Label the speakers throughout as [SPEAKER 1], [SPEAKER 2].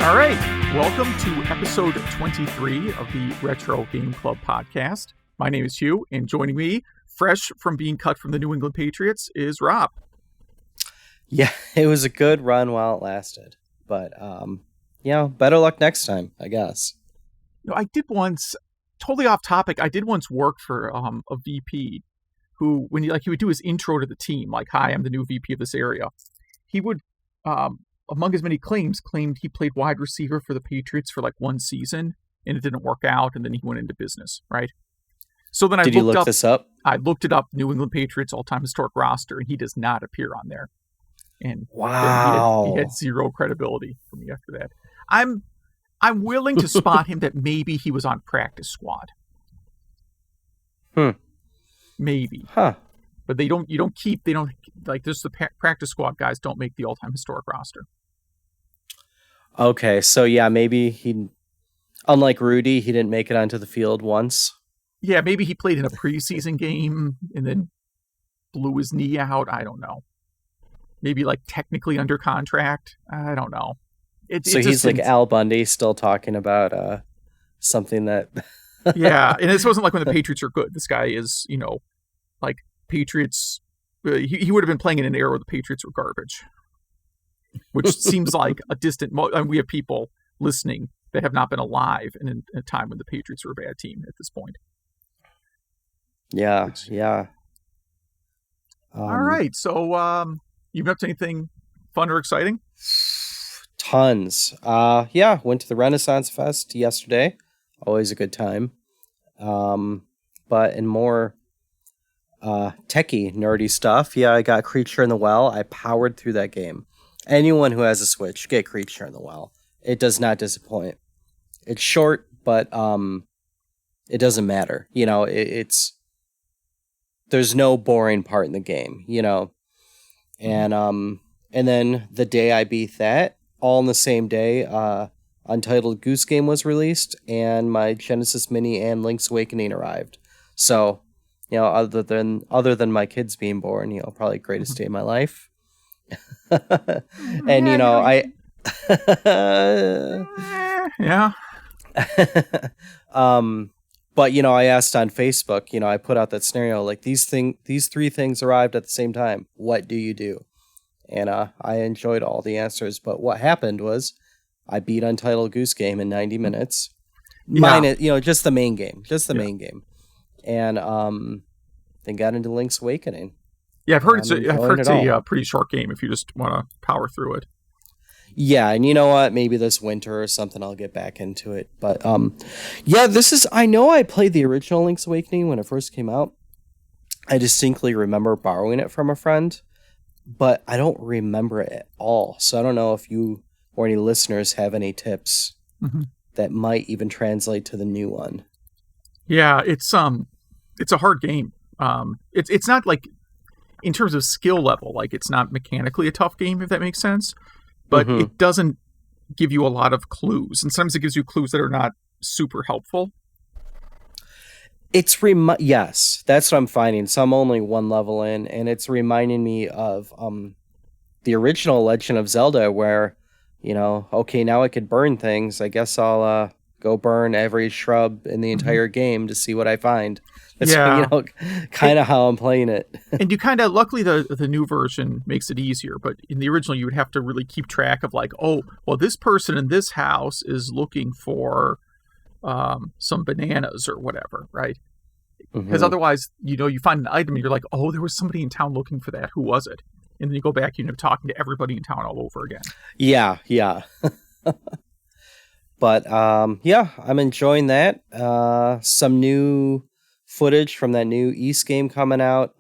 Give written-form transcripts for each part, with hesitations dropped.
[SPEAKER 1] All right, welcome to episode 23 of the Retro Game Club podcast. My name is Hugh, and joining me, fresh from being cut from the New England Patriots, is Rob.
[SPEAKER 2] Yeah, it was a good run while it lasted, but better luck next time, I guess.
[SPEAKER 1] I did once, totally off topic, I did once work for a VP who, when he would do his intro to the team, like, "Hi, I'm the new VP of this area," he would, among his many claimed he played wide receiver for the Patriots for like one season, and it didn't work out, and then he went into business, right? So then
[SPEAKER 2] Did you look this up?
[SPEAKER 1] I looked it up, New England Patriots all-time historic roster, and he does not appear on there. And
[SPEAKER 2] wow,
[SPEAKER 1] he had zero credibility for me after that. I'm willing to spot him that maybe he was on practice squad. Maybe.
[SPEAKER 2] Huh.
[SPEAKER 1] But there's the practice squad guys don't make the all-time historic roster.
[SPEAKER 2] Okay, so yeah, maybe he, unlike Rudy, he didn't make it onto the field once.
[SPEAKER 1] Yeah, maybe he played in a preseason game and then blew his knee out. I don't know. Maybe like technically under contract. I don't know.
[SPEAKER 2] So he's like Al Bundy, still talking about something that.
[SPEAKER 1] Yeah, and this wasn't like when the Patriots are good. This guy is, like Patriots. He would have been playing in an era where the Patriots were garbage, which seems like a distant. We have people listening that have not been alive in a time when the Patriots were a bad team at this point.
[SPEAKER 2] Yeah.
[SPEAKER 1] All right, so you been up to anything fun or exciting?
[SPEAKER 2] Tons. Went to the Renaissance Fest yesterday. Always a good time. But in more techie, nerdy stuff, I got Creature in the Well. I powered through that game. Anyone who has a Switch, get Creature in the Well. It does not disappoint. It's short, but it doesn't matter. There's no boring part in the game, And then the day I beat that, all in the same day, Untitled Goose Game was released, and my Genesis Mini and Link's Awakening arrived. So, other than my kids being born, probably greatest day of my life. And
[SPEAKER 1] yeah.
[SPEAKER 2] But I asked on Facebook, I put out that scenario, like these three things arrived at the same time. What do you do? And I enjoyed all the answers, but what happened was I beat Untitled Goose Game in 90 minutes. Minus, just the main game. Main game. And then got into Link's Awakening.
[SPEAKER 1] Yeah, I've heard it's a pretty short game if you just want to power through it.
[SPEAKER 2] Yeah, and you know what? Maybe this winter or something I'll get back into it. But I know I played the original Link's Awakening when it first came out. I distinctly remember borrowing it from a friend, but I don't remember it at all. So I don't know if you or any listeners have any tips that might even translate to the new one. Yeah,
[SPEAKER 1] it's a hard game. It's not like, in terms of skill level, like it's not mechanically a tough game, if that makes sense. But it doesn't give you a lot of clues, and sometimes it gives you clues that are not super helpful.
[SPEAKER 2] Yes, that's what I'm finding. So I'm only one level in, and it's reminding me of the original Legend of Zelda, where okay, now I could burn things. I guess I'll go burn every shrub in the entire game to see what I find. That's kind of how I'm playing it.
[SPEAKER 1] And you kind of, luckily the new version makes it easier, but in the original you would have to really keep track of like, oh, well, this person in this house is looking for some bananas or whatever, right? Because otherwise, you find an item and you're like, oh, there was somebody in town looking for that. Who was it? And then you go back, talking to everybody in town all over again.
[SPEAKER 2] Yeah. But I'm enjoying that. Some new footage from that new East game coming out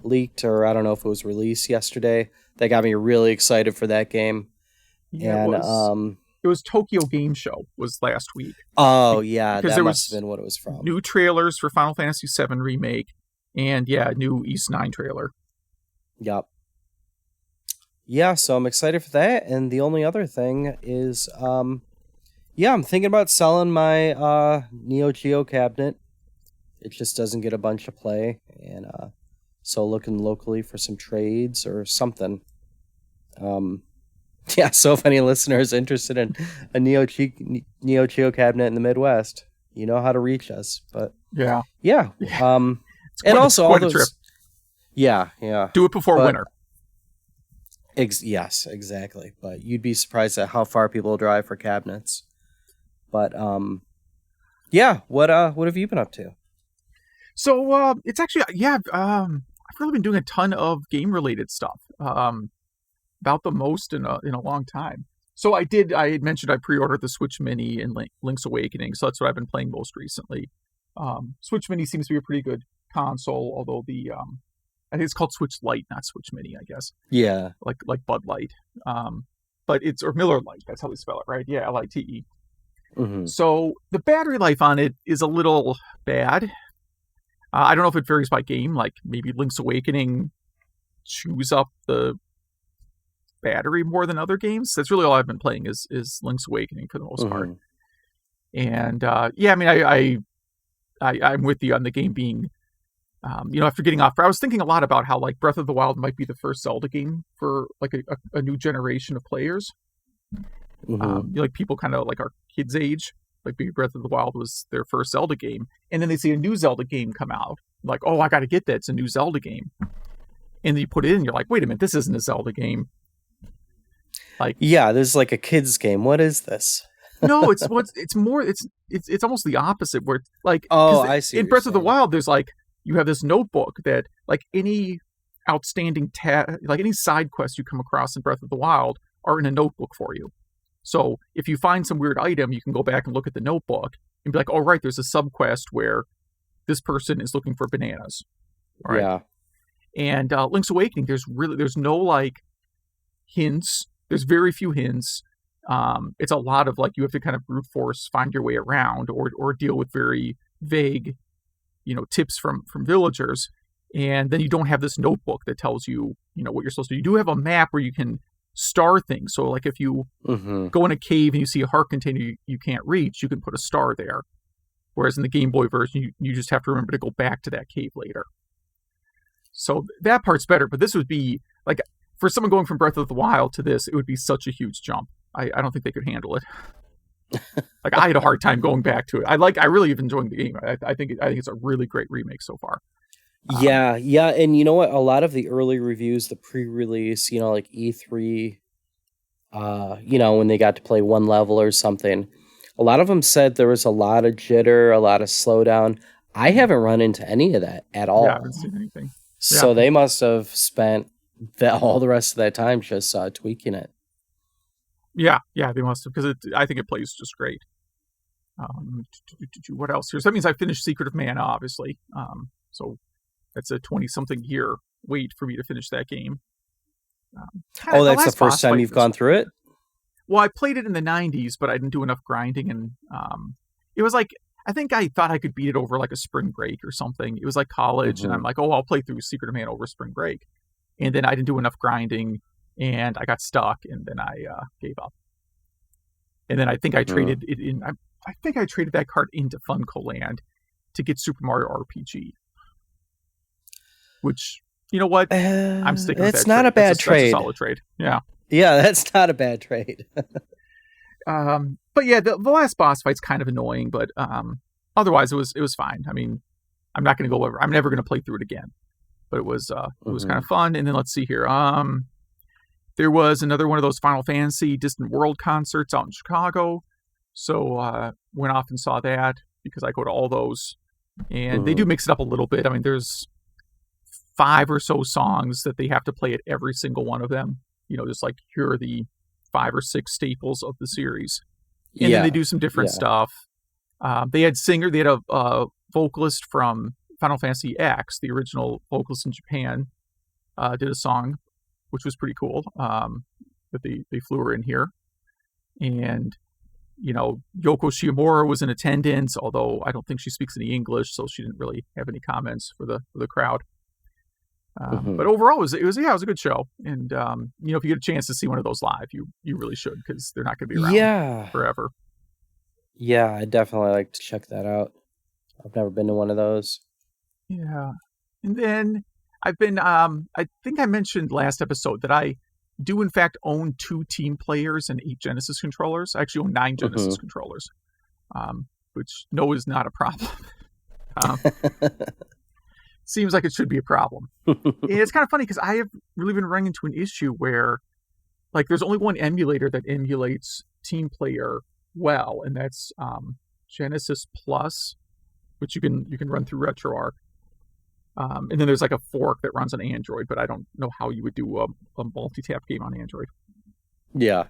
[SPEAKER 2] leaked, or I don't know if it was released yesterday. That got me really excited for that game.
[SPEAKER 1] Yeah, and it was Tokyo Game Show was last week.
[SPEAKER 2] Oh yeah, that must have been what it was from.
[SPEAKER 1] New trailers for Final Fantasy VII Remake, and new East 9 trailer.
[SPEAKER 2] Yep. Yeah, so I'm excited for that. And the only other thing is, I'm thinking about selling my Neo Geo cabinet. It just doesn't get a bunch of play, and so looking locally for some trades or something. Yeah, so if any listener is interested in a Neo Geo cabinet in the Midwest, you know how to reach us. But
[SPEAKER 1] Yeah.
[SPEAKER 2] yeah,
[SPEAKER 1] Yeah.
[SPEAKER 2] and also all
[SPEAKER 1] Quite a trip.
[SPEAKER 2] those. Yeah.
[SPEAKER 1] Do it before
[SPEAKER 2] But
[SPEAKER 1] winter.
[SPEAKER 2] yes, exactly. But you'd be surprised at how far people drive for cabinets. But yeah. What have you been up to?
[SPEAKER 1] So it's actually I've really been doing a ton of game related stuff. About the most in a long time. So I had mentioned I pre-ordered the Switch Mini and Link's Awakening, so that's what I've been playing most recently. Switch Mini seems to be a pretty good console, although I think it's called Switch Lite, not Switch Mini, I guess.
[SPEAKER 2] Yeah.
[SPEAKER 1] Like Bud Light. But it's, or Miller Lite, that's how they spell it, right? Yeah, Lite.
[SPEAKER 2] Mm-hmm.
[SPEAKER 1] So the battery life on it is a little bad. I don't know if it varies by game, like maybe Link's Awakening chews up the battery more than other games. That's really all I've been playing is Link's Awakening for the most part. And I mean, I'm with you on the game being, after getting off. I was thinking a lot about how like Breath of the Wild might be the first Zelda game for like a new generation of players. Like people kind of like our kids' age, like maybe Breath of the Wild was their first Zelda game, and then they see a new Zelda game come out, like, oh, I got to get that. It's a new Zelda game, and then you put it in, you're like, wait a minute, this isn't a Zelda game. Like,
[SPEAKER 2] yeah, this is like a kid's game. What is this?
[SPEAKER 1] No, it's almost the opposite. Where like,
[SPEAKER 2] I see.
[SPEAKER 1] In Breath of the Wild, there's like you have this notebook that like any outstanding like any side quest you come across in Breath of the Wild are in a notebook for you. So if you find some weird item, you can go back and look at the notebook and be like, oh right, there's a sub quest where this person is looking for bananas. Right?
[SPEAKER 2] Yeah.
[SPEAKER 1] And Link's Awakening, there's no like hints. There's very few hints. It's a lot of like you have to kind of brute force find your way around or deal with very vague, tips from villagers. And then you don't have this notebook that tells you, what you're supposed to do. You do have a map where you can star things. So like if you go in a cave and you see a heart container you can't reach, you can put a star there. Whereas in the Game Boy version, you just have to remember to go back to that cave later. So that part's better, but this would be like, for someone going from Breath of the Wild to this, it would be such a huge jump. I don't think they could handle it. Like I had a hard time going back to it. I really have enjoyed the game. I think it's a really great remake so far.
[SPEAKER 2] Yeah, and you know what? A lot of the early reviews, the pre-release, like E3, when they got to play one level or something, a lot of them said there was a lot of jitter, a lot of slowdown. I haven't run into any of that at all.
[SPEAKER 1] Yeah, I haven't seen anything.
[SPEAKER 2] So they must have spent all the rest of that time just tweaking it.
[SPEAKER 1] Yeah, they must have, because I think it plays just great. What else here? So that means I finished Secret of Mana, obviously. So that's a 20-something year wait for me to finish that game.
[SPEAKER 2] That's the first time you've gone through it?
[SPEAKER 1] Well, I played it in the 90s, but I didn't do enough grinding, and it was like, I think I thought I could beat it over like a spring break or something. It was like college, and I'm like, I'll play through Secret of Mana over spring break. And then I didn't do enough grinding, and I got stuck, and then I gave up. And then I think I traded it in. I think I traded that card into Funko Land to get Super Mario RPG. Which, you know what? I'm sticking with that.
[SPEAKER 2] It's not a bad trade.
[SPEAKER 1] That's a solid trade. Yeah.
[SPEAKER 2] Yeah, that's not a bad trade.
[SPEAKER 1] But yeah, the last boss fight's kind of annoying, but otherwise it was fine. I mean, I'm not going to go over. I'm never going to play through it again. But it was kind of fun. And then let's see here. There was another one of those Final Fantasy Distant World concerts out in Chicago. So went off and saw that because I go to all those. And they do mix it up a little bit. I mean, there's 5 or so songs that they have to play at every single one of them. Just like here are the 5 or 6 staples of the series. And then they do some different stuff. They had a vocalist from Final Fantasy X, the original vocalist in Japan, did a song, which was pretty cool, that they flew her in here. And, Yoko Shimomura was in attendance, although I don't think she speaks any English, so she didn't really have any comments for the crowd. But overall, it was a good show. And, if you get a chance to see one of those live, you really should, because they're not going to be around forever.
[SPEAKER 2] Yeah, I definitely like to check that out. I've never been to one of those.
[SPEAKER 1] Yeah. And then I've been, I think I mentioned last episode that I do in fact own 2 team players and 8 Genesis controllers. I actually own 9 Genesis controllers, which no is not a problem. Seems like it should be a problem. And it's kind of funny because I have really been running into an issue where, like, there's only one emulator that emulates Team Player well, and that's Genesis Plus, which you can run through RetroArch. And then there's like a fork that runs on Android, but I don't know how you would do a multi-tap game on Android.
[SPEAKER 2] Yeah.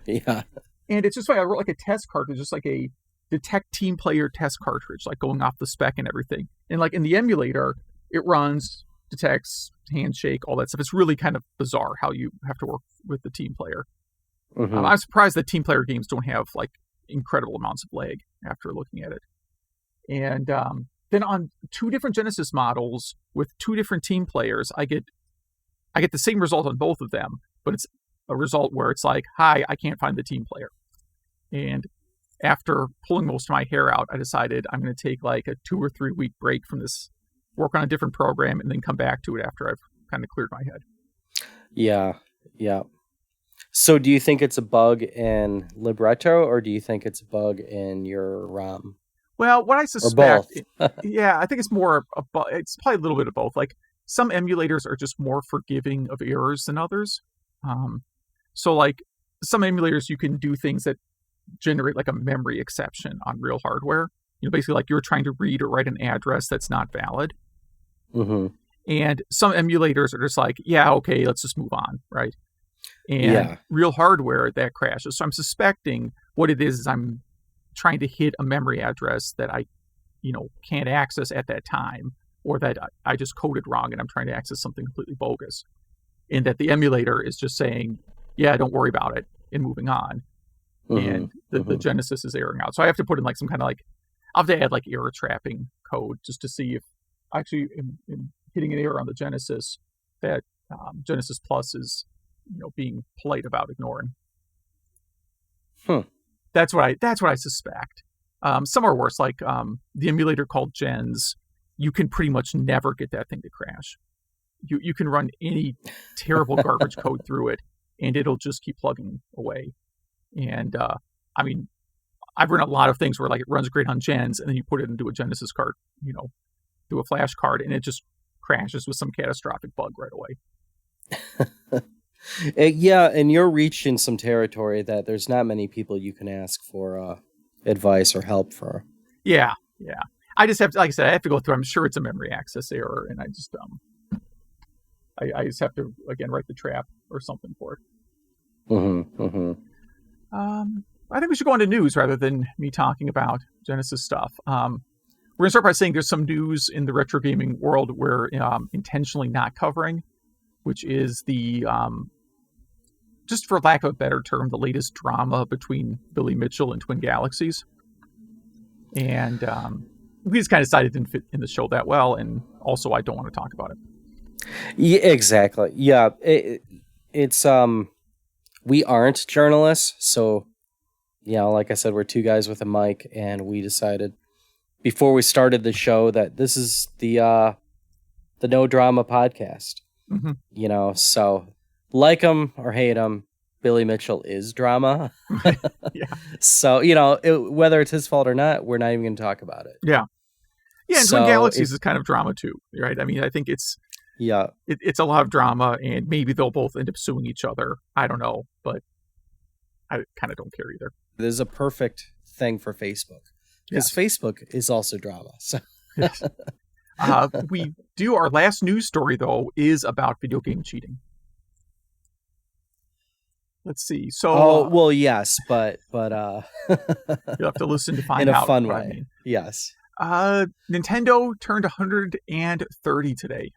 [SPEAKER 1] And it's just like I wrote like a test cartridge, just like a Detect Team Player test cartridge, like going off the spec and everything. And like in the emulator, it runs, detects, handshake, all that stuff. It's really kind of bizarre how you have to work with the Team Player. I'm surprised that Team Player games don't have like incredible amounts of lag after looking at it. And then on 2 different Genesis models with 2 different team players, I get the same result on both of them, but it's a result where it's like, hi, I can't find the team player. And after pulling most of my hair out, I decided I'm going to take like a 2 or 3 week break from this, work on a different program, and then come back to it after I've kind of cleared my head.
[SPEAKER 2] Yeah. So do you think it's a bug in Libretto, or do you think it's a bug in your ROM?
[SPEAKER 1] Well, what I suspect,
[SPEAKER 2] both.
[SPEAKER 1] Yeah, I think it's more, it's probably a little bit of both. Like, some emulators are just more forgiving of errors than others. So, like, some emulators, you can do things that generate, like, a memory exception on real hardware. You know, basically, like, you're trying to read or write an address that's not valid. And some emulators are just like, yeah, okay, let's just move on, right? And real hardware, that crashes. So I'm suspecting what it is I'm trying to hit a memory address that I, can't access at that time, or that I just coded wrong and I'm trying to access something completely bogus. And that the emulator is just saying, yeah, don't worry about it, and moving on. And the Genesis is erroring out. So I have to put in like some kind of like, I'll have to add like error trapping code just to see if actually in hitting an error on the Genesis that Genesis Plus is, being polite about ignoring. That's what I suspect. Some are worse, like the emulator called Gens. You can pretty much never get that thing to crash. You can run any terrible garbage code through it, and it'll just keep plugging away. And I mean, I've run a lot of things where like it runs great on Gens, and then you put it into a Genesis card, through a flash card, and it just crashes with some catastrophic bug right away.
[SPEAKER 2] Yeah, and you're reaching some territory that there's not many people you can ask for advice or help for. Yeah.
[SPEAKER 1] I just have to, like I said, I have to go through. I'm sure it's a memory access error, and I just I just have to again write the trap or something for it. I think we should go on to news rather than me talking about Genesis stuff. We're gonna start by saying there's some news in the retro gaming world we're intentionally not covering, which is the just for lack of a better term, the latest drama between Billy Mitchell and Twin Galaxies. And we just kind of decided it didn't fit in the show that well, and also I don't want to talk about it.
[SPEAKER 2] Yeah, exactly. Yeah, it's we aren't journalists, so like I said, we're 2 guys with a mic, and we decided before we started the show that this is the No Drama podcast. So like him or hate him, Billy Mitchell is drama. So, whether it's his fault or not, we're not even going to talk about it.
[SPEAKER 1] Yeah, and so Twin Galaxies is kind of drama too, right? I mean, I think it's a lot of drama, and maybe they'll both end up suing each other. I don't know, but I kind of don't care either.
[SPEAKER 2] This is a perfect thing for Facebook, because Facebook is also drama. So.
[SPEAKER 1] We do our last news story though is about video game cheating. Let's see. So,
[SPEAKER 2] yes, but
[SPEAKER 1] you'll have to listen to find out.
[SPEAKER 2] In a fun way.
[SPEAKER 1] I mean.
[SPEAKER 2] Yes.
[SPEAKER 1] Nintendo turned 130 today.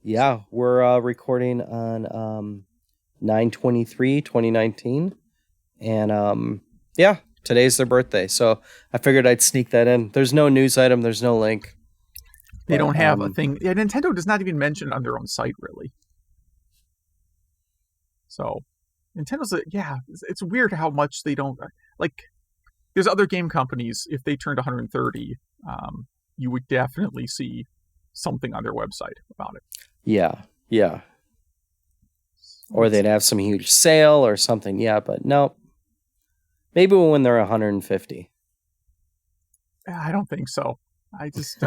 [SPEAKER 2] Yeah, we're recording on 9/23/2019, and today's their birthday. So I figured I'd sneak that in. There's no news item. There's no link.
[SPEAKER 1] They don't have a thing. Yeah, Nintendo does not even mention it on their own site, really. So, Nintendo's, it's weird how much they don't, like, there's other game companies, if they turned 130, you would definitely see something on their website about it.
[SPEAKER 2] Yeah. Or they'd have some huge sale or something. Yeah, but no. Maybe when they're 150.
[SPEAKER 1] I don't think so. I just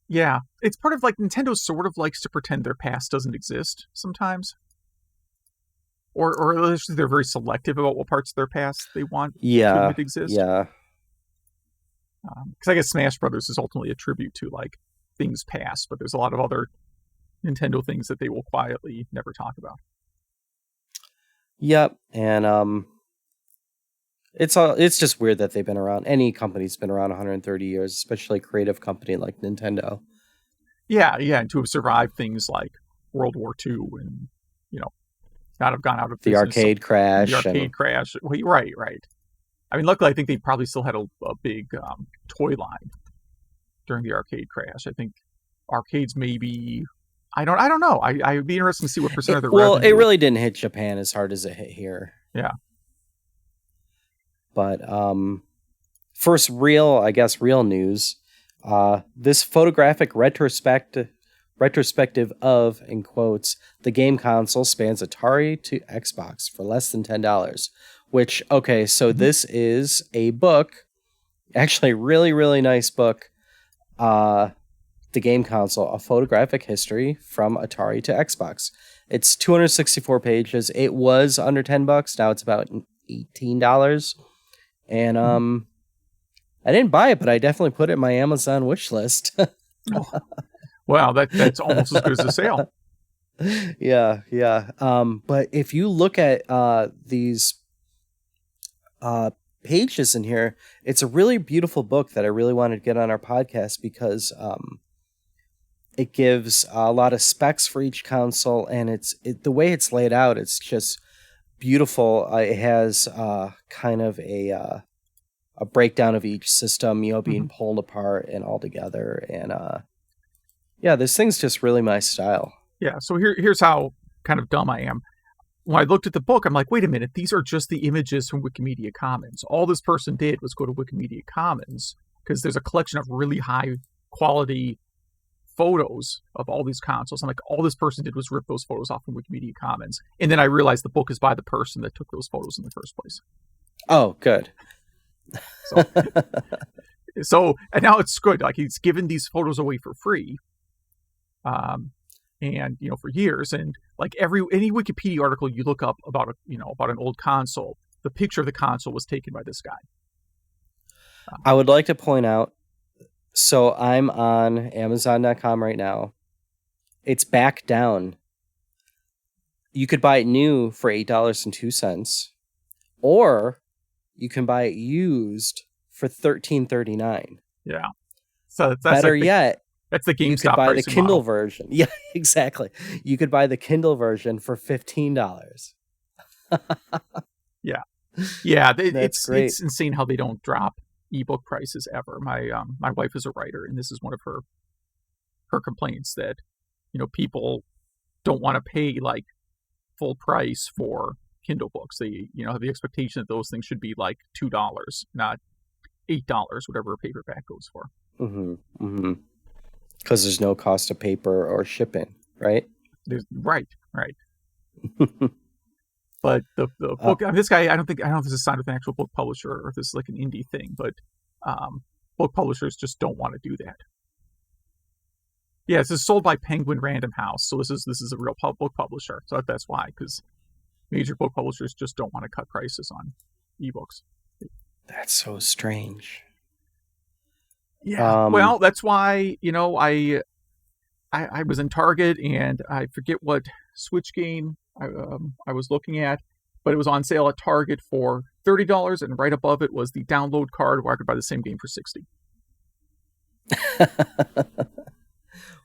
[SPEAKER 1] yeah, it's part of like Nintendo sort of likes to pretend their past doesn't exist sometimes, or at least they're very selective about what parts of their past they want to admit exist.
[SPEAKER 2] Yeah.
[SPEAKER 1] Because I guess Smash Brothers is ultimately a tribute to like things past, but there's a lot of other Nintendo things that they will quietly never talk about.
[SPEAKER 2] Yep, and it's just weird that they've been around. Any company's been around 130 years, especially a creative company like Nintendo.
[SPEAKER 1] Yeah, and to have survived things like World War II and, not have gone out of
[SPEAKER 2] the
[SPEAKER 1] business.
[SPEAKER 2] Arcade crash.
[SPEAKER 1] The arcade crash. Well, right. I mean, luckily, I think they probably still had a big toy line during the arcade crash. I think arcades maybe... I don't know. I'd be interested to see what percent of the revenue...
[SPEAKER 2] Well, it really didn't hit Japan as hard as it hit here.
[SPEAKER 1] Yeah.
[SPEAKER 2] But first real news, this photographic retrospective of, in quotes, the game console spans Atari to Xbox for less than $10. Which, okay, so this is a book, actually a really, really nice book, the game console, a photographic history from Atari to Xbox. It's 264 pages. It was under $10. Now it's about $18. And I didn't buy it, but I definitely put it in my Amazon wish list.
[SPEAKER 1] Wow, that's almost as good as a sale.
[SPEAKER 2] Yeah. But if you look at these pages in here, it's a really beautiful book that I really wanted to get on our podcast because it gives a lot of specs for each console, and the way it's laid out, it's just beautiful. It has kind of a breakdown of each system, being pulled apart and all together, and this thing's just really my style.
[SPEAKER 1] Yeah, so here's how kind of dumb I am. When I looked at the book, I'm like, wait a minute, these are just the images from Wikimedia Commons. All this person did was go to Wikimedia Commons, because there's a collection of really high quality photos of all these consoles. I'm like, all this person did was rip those photos off from Wikimedia Commons. And then I realized the book is by the person that took those photos in the first place.
[SPEAKER 2] Oh, good.
[SPEAKER 1] So and now it's good. Like, he's given these photos away for free. And for years, and like any Wikipedia article you look up about an old console, the picture of the console was taken by this guy.
[SPEAKER 2] I would like to point out, so I'm on Amazon.com right now. It's back down. You could buy it new for $8.02, or you can buy it used for $13.39.
[SPEAKER 1] Yeah. So that's
[SPEAKER 2] better yet.
[SPEAKER 1] That's the GameStop.
[SPEAKER 2] You could buy the Kindle
[SPEAKER 1] model.
[SPEAKER 2] version. Yeah, exactly. You could buy the Kindle version for $15.
[SPEAKER 1] Yeah. It's
[SPEAKER 2] great.
[SPEAKER 1] It's insane how they don't drop ebook prices ever. My wife is a writer, and this is one of her complaints, that people don't want to pay like full price for Kindle books. They have the expectation that those things should be like $2, not $8, whatever a paperback goes for.
[SPEAKER 2] Because there's no cost of paper or shipping, right?
[SPEAKER 1] Right. But the book, this guy, I don't know if this is signed with an actual book publisher or if this is like an indie thing, but book publishers just don't want to do that. Yeah, this is sold by Penguin Random House, so this is a real book publisher. So that's why, because major book publishers just don't want to cut prices on ebooks.
[SPEAKER 2] That's so strange.
[SPEAKER 1] Yeah, well, that's why I was in Target, and I forget what Switch game I was looking at, but it was on sale at Target for $30, and right above it was the download card where I could buy the same game for $60.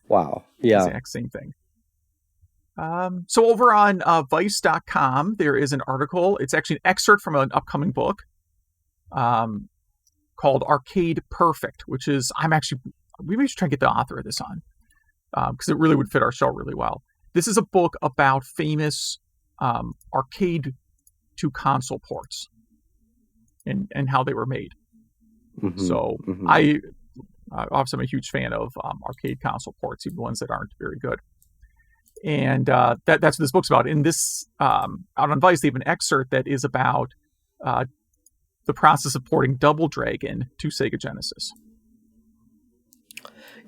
[SPEAKER 2] Wow. Yeah.
[SPEAKER 1] Exact same thing. So over on Vice.com, there is an article. It's actually an excerpt from an upcoming book called Arcade Perfect, which is, we may try and get the author of this on, because it really would fit our show really well. This is a book about famous arcade to console ports and how they were made. So obviously I'm a huge fan of arcade console ports, even ones that aren't very good. And that's what this book's about. In this, out on Vice, they have an excerpt that is about the process of porting Double Dragon to Sega Genesis.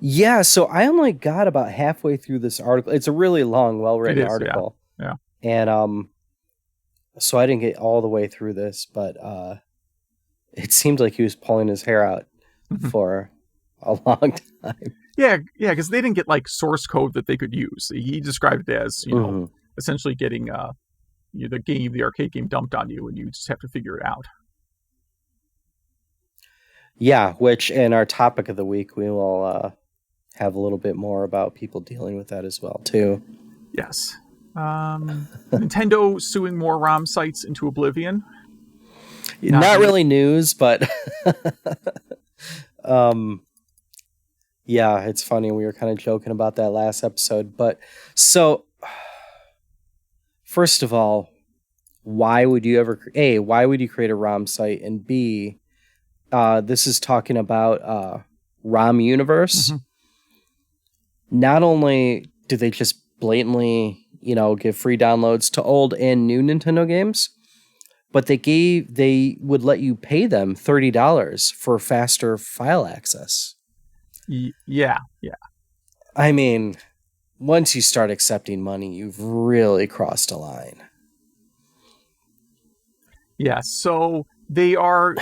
[SPEAKER 2] Yeah, so I only got about halfway through this article. It's a really long, well-written article.
[SPEAKER 1] Yeah.
[SPEAKER 2] And so I didn't get all the way through this, but it seemed like he was pulling his hair out for a long time.
[SPEAKER 1] Yeah, because they didn't get like source code that they could use. He described it as, essentially getting the arcade game dumped on you, and you just have to figure it out.
[SPEAKER 2] Yeah, which in our topic of the week, we will have a little bit more about people dealing with that as well, too.
[SPEAKER 1] Yes. Nintendo suing more ROM sites into oblivion.
[SPEAKER 2] Not really news, but yeah, it's funny. We were kind of joking about that last episode. But so, first of all, why would you create a ROM site? And B, this is talking about ROM Universe. Not only do they just blatantly, give free downloads to old and new Nintendo games, but they would let you pay them $30 for faster file access.
[SPEAKER 1] Yeah.
[SPEAKER 2] I mean, once you start accepting money, you've really crossed a line.
[SPEAKER 1] Yeah, so they are,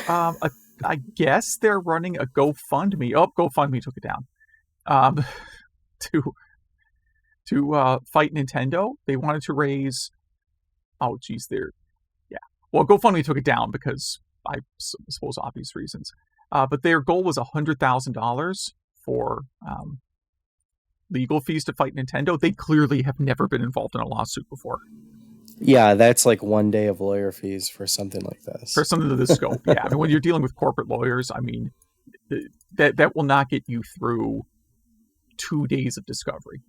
[SPEAKER 1] I guess they're running a GoFundMe. Oh, GoFundMe took it down. To fight Nintendo. They wanted to raise, well, GoFundMe took it down because I suppose obvious reasons. But their goal was $100,000 for legal fees to fight Nintendo. They clearly have never been involved in a lawsuit before.
[SPEAKER 2] Yeah, that's like one day of lawyer fees for something like this.
[SPEAKER 1] For something of this scope, yeah. I mean, when you're dealing with corporate lawyers, I mean, that will not get you through 2 days of discovery.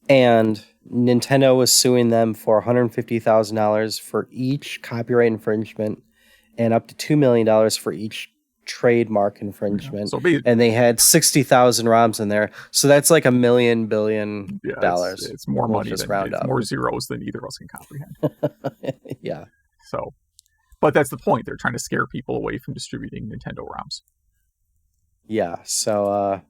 [SPEAKER 2] And Nintendo was suing them for $150,000 for each copyright infringement and up to $2 million for each trademark infringement. And they had 60,000 ROMs in there. So that's like $1 billion.
[SPEAKER 1] It's more money
[SPEAKER 2] just
[SPEAKER 1] than
[SPEAKER 2] round up.
[SPEAKER 1] More zeros than either of us can comprehend.
[SPEAKER 2] Yeah.
[SPEAKER 1] So, but that's the point. They're trying to scare people away from distributing Nintendo ROMs.
[SPEAKER 2] Yeah. So,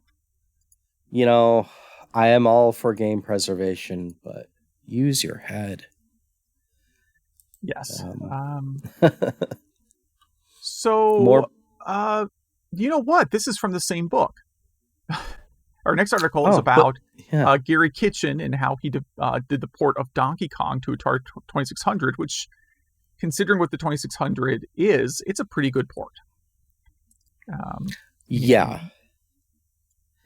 [SPEAKER 2] I am all for game preservation, but use your head.
[SPEAKER 1] Yes. So, you know what? This is from the same book. Our next article is about Gary Kitchen and how he did the port of Donkey Kong to Atari 2600, which, considering what the 2600 is, it's a pretty good port.
[SPEAKER 2] Yeah.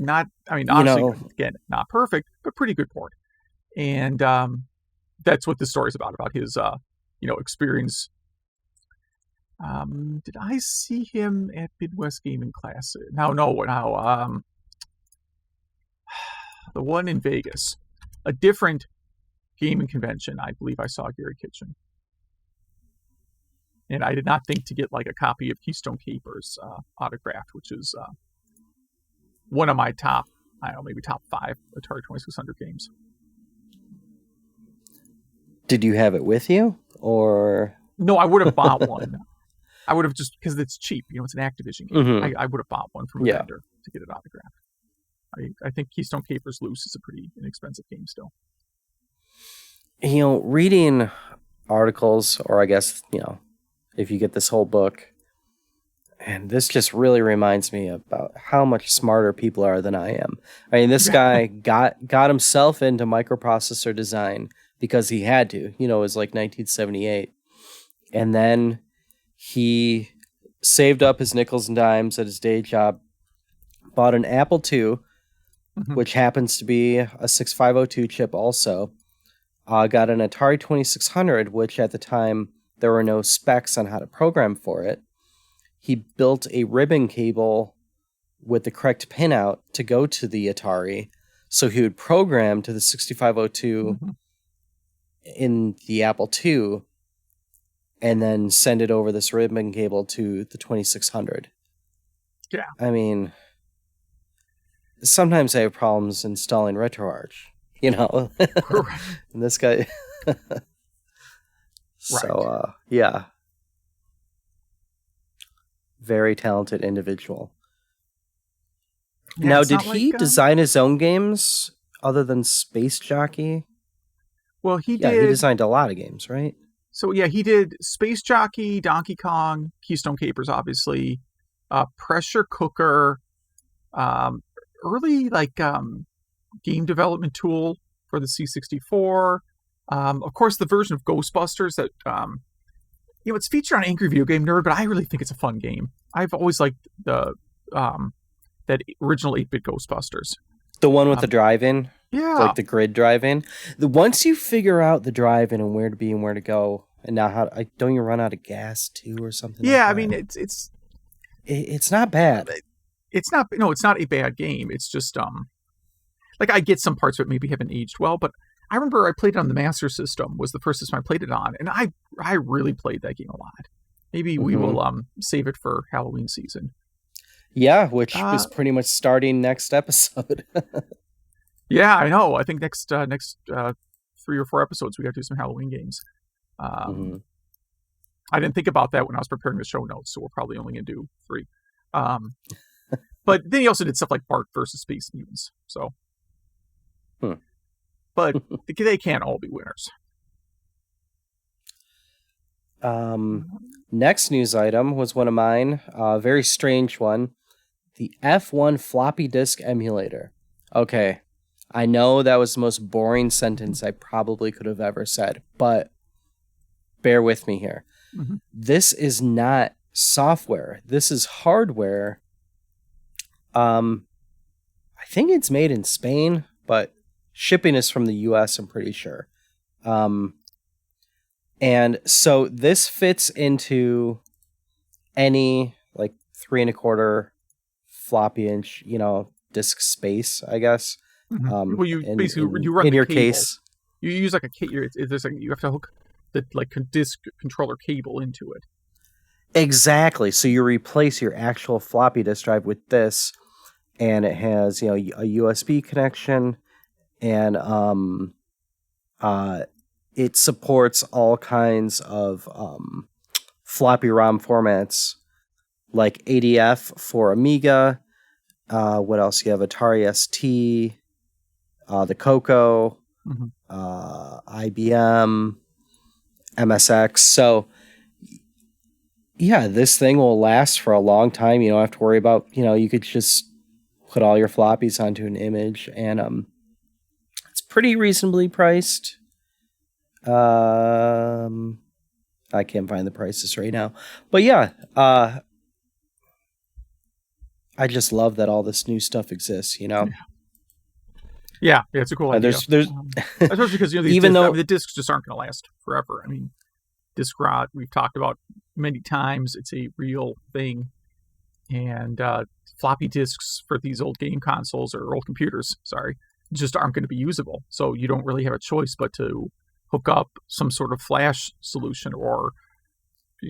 [SPEAKER 1] Honestly, again, not perfect, but pretty good port. And that's what this story is about his, experience. Did I see him at Midwest Gaming Classic? No. The one in Vegas. A different gaming convention, I believe I saw Gary Kitchen. And I did not think to get like a copy of Keystone Keepers autographed, which is one of my top 5 Atari 2600 games.
[SPEAKER 2] Did you have it with you, or?
[SPEAKER 1] No, I would have bought one. I would have just, because it's cheap. It's an Activision game.
[SPEAKER 2] Mm-hmm.
[SPEAKER 1] I would have bought one from a vendor to get it autographed. I think Keystone Capers Loose is a pretty inexpensive game still.
[SPEAKER 2] Reading articles, or I guess, if you get this whole book, and this just really reminds me about how much smarter people are than I am. I mean, this guy got himself into microprocessor design because he had to. It was like 1978. And then he saved up his nickels and dimes at his day job, bought an Apple II, which happens to be a 6502 chip also, got an Atari 2600, which at the time there were no specs on how to program for it. He built a ribbon cable with the correct pinout to go to the Atari, so he would program to the 6502 in the Apple II, and then send it over this ribbon cable to the 2600.
[SPEAKER 1] Yeah.
[SPEAKER 2] I mean, sometimes I have problems installing RetroArch. you know.
[SPEAKER 1] Right.
[SPEAKER 2] And this guy. So, yeah. Very talented individual.
[SPEAKER 1] Yeah,
[SPEAKER 2] Now,
[SPEAKER 1] it's
[SPEAKER 2] did
[SPEAKER 1] not like,
[SPEAKER 2] he design his own games other than Space Jockey?
[SPEAKER 1] well, he
[SPEAKER 2] Yeah, he
[SPEAKER 1] did.
[SPEAKER 2] designed a lot of games, right?
[SPEAKER 1] So yeah, he did Space Jockey, Donkey Kong, Keystone Capers, obviously, Pressure Cooker, early game development tool for the C64. Of course, the version of Ghostbusters that it's featured on Angry Video Game Nerd, but I really think it's a fun game. I've always liked the that original 8-bit Ghostbusters.
[SPEAKER 2] The one with the drive-in?
[SPEAKER 1] Yeah.
[SPEAKER 2] Like the grid drive-in? Once you figure out the drive-in and where to be and where to go, and now don't you run out of gas too or something
[SPEAKER 1] Yeah,
[SPEAKER 2] like that?
[SPEAKER 1] I mean,
[SPEAKER 2] it's not bad.
[SPEAKER 1] It's not a bad game. It's just I get some parts of it maybe haven't aged well, but I remember I played it on the Master System, was the first system I played it on, and I really played that game a lot. Maybe we will save it for Halloween season.
[SPEAKER 2] Yeah, which is pretty much starting next episode.
[SPEAKER 1] Yeah, I know. I think next 3 or 4 episodes we got to do some Halloween games. I didn't think about that when I was preparing the show notes, so we're probably only going to do 3. But then he also did stuff like Bart versus Space Mutants. So, but they can't all be winners.
[SPEAKER 2] Next news item was one of mine, a very strange one. The F1 floppy disk emulator. Okay, I know that was the most boring sentence I probably could have ever said, but bear with me here. Mm-hmm. This is not software. This is hardware. I think it's made in Spain, but shipping is from the US, I'm pretty sure. And so this fits into any 3 1/4 floppy inch, disk space, I guess.
[SPEAKER 1] Mm-hmm. Well, you run
[SPEAKER 2] in your
[SPEAKER 1] cable.
[SPEAKER 2] case.
[SPEAKER 1] You use a cable. You have to hook the disk controller cable into it.
[SPEAKER 2] Exactly. So you replace your actual floppy disk drive with this, and it has a USB connection, and it supports all kinds of floppy ROM formats, like ADF for Amiga. What else? You have Atari ST, the Coco, IBM, MSX. So, yeah, this thing will last for a long time. You don't have to worry about, you could just put all your floppies onto an image, and it's pretty reasonably priced. I can't find the prices right now, but yeah, I just love that all this new stuff exists,
[SPEAKER 1] Yeah, it's a cool idea.
[SPEAKER 2] There's
[SPEAKER 1] especially because the discs just aren't going to last forever. I mean, disk rot we've talked about many times. It's a real thing, and floppy disks for these old game consoles or old computers, just aren't going to be usable. So you don't really have a choice but to hook up some sort of flash solution or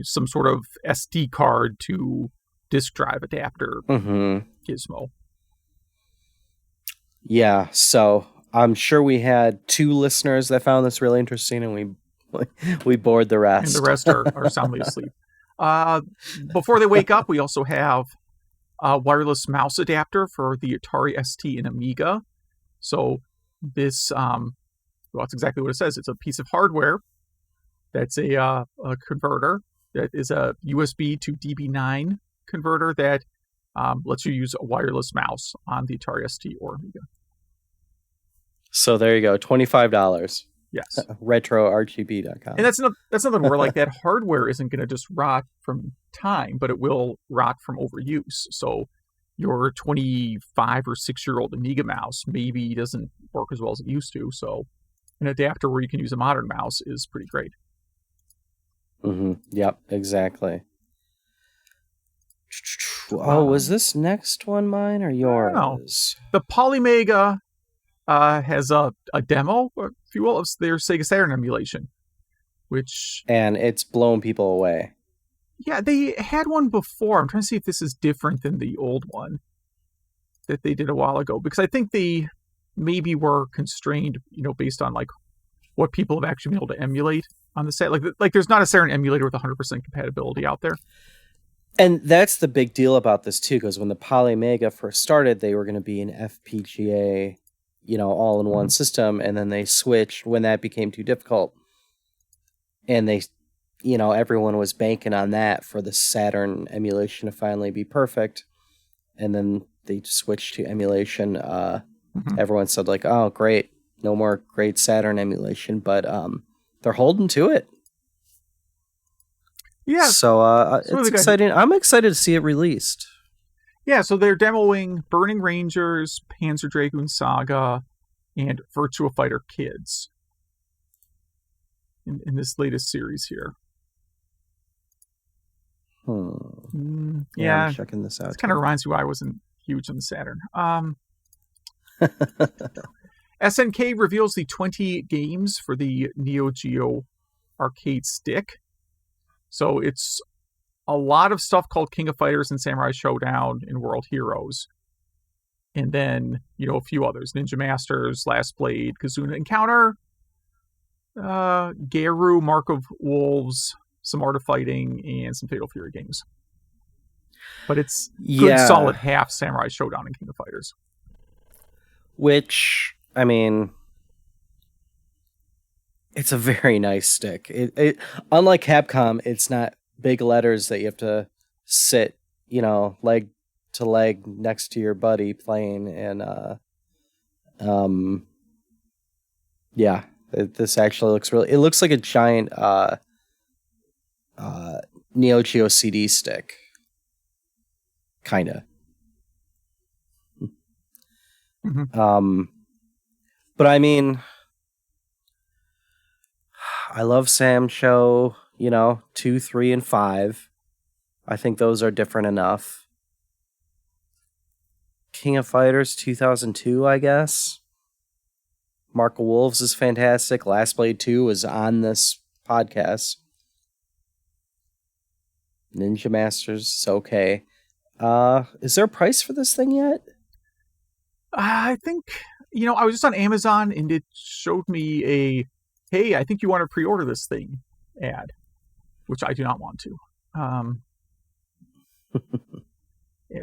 [SPEAKER 1] some sort of SD card to disk drive adapter gizmo.
[SPEAKER 2] Yeah, so I'm sure we had 2 listeners that found this really interesting, and we bored the rest.
[SPEAKER 1] And the rest are soundly asleep. Before they wake up, we also have a wireless mouse adapter for the Atari ST and Amiga. So this, that's exactly what it says. It's a piece of hardware that's a converter that is a USB to DB9 converter that lets you use a wireless mouse on the Atari ST or Amiga.
[SPEAKER 2] So there you go, $25.
[SPEAKER 1] Yes.
[SPEAKER 2] RetroRGB.com.
[SPEAKER 1] And that's another where that hardware isn't going to just rot from time, but it will rot from overuse. So your 25 or 6-year-old Amiga mouse maybe doesn't work as well as it used to. So an adapter where you can use a modern mouse is pretty great.
[SPEAKER 2] Yep, exactly. Oh, was this next one mine or yours?
[SPEAKER 1] I don't know. The Polymega has a demo, if you will, of their Sega Saturn emulation,
[SPEAKER 2] and it's blown people away.
[SPEAKER 1] Yeah, they had one before. I'm trying to see if this is different than the old one that they did a while ago, because I think the maybe were constrained, based on like what people have actually been able to emulate on the set. Like there's not a Saturn emulator with 100% compatibility out there.
[SPEAKER 2] And that's the big deal about this too, because when the Polymega first started, they were going to be an FPGA, all in one system, and then they switched when that became too difficult. And they, everyone was banking on that for the Saturn emulation to finally be perfect. And then they switched to emulation. Everyone said like, oh, great. No more great Saturn emulation, but they're holding to it.
[SPEAKER 1] Yeah.
[SPEAKER 2] So it's exciting. I'm excited to see it released.
[SPEAKER 1] Yeah, so they're demoing Burning Rangers, Panzer Dragoon Saga, and Virtua Fighter Kids in this latest series here.
[SPEAKER 2] Yeah, I'm checking this out.
[SPEAKER 1] This kind of reminds me why I wasn't huge on the Saturn. SNK reveals the 20 games for the Neo Geo arcade stick. So it's a lot of stuff called King of Fighters and Samurai Showdown and World Heroes. And then, a few others. Ninja Masters, Last Blade, Kazuna Encounter, Geru, Mark of Wolves, some Art of Fighting, and some Fatal Fury games. But it's good solid half Samurai Showdown and King of Fighters.
[SPEAKER 2] Which, I mean, it's a very nice stick. It unlike Capcom, it's not big letters that you have to sit, leg to leg next to your buddy playing. And this actually looks it looks like a giant Neo Geo CD stick. Kinda. But I mean, I love Sam Show, 2, 3, and 5. I think those are different enough. King of Fighters 2002, I guess. Mark of Wolves is fantastic. Last Blade 2 was on this podcast. Ninja Masters is okay. Is there a price for this thing yet?
[SPEAKER 1] I think, I was just on Amazon and it showed me a, hey, I think you want to pre-order this thing ad, which I do not want to.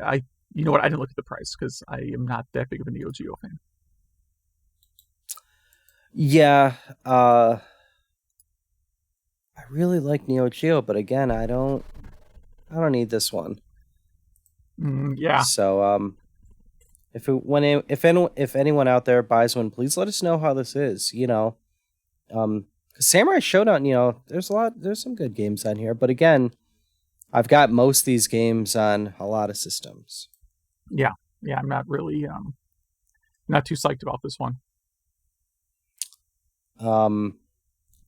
[SPEAKER 1] I didn't look at the price because I am not that big of a Neo Geo fan.
[SPEAKER 2] Yeah, I really like Neo Geo, but again, I don't need this one.
[SPEAKER 1] Yeah.
[SPEAKER 2] So, if anyone out there buys one, please let us know how this is. Samurai Showdown, there's some good games on here, but again, I've got most of these games on a lot of systems.
[SPEAKER 1] Yeah, I'm not really not too psyched about this one.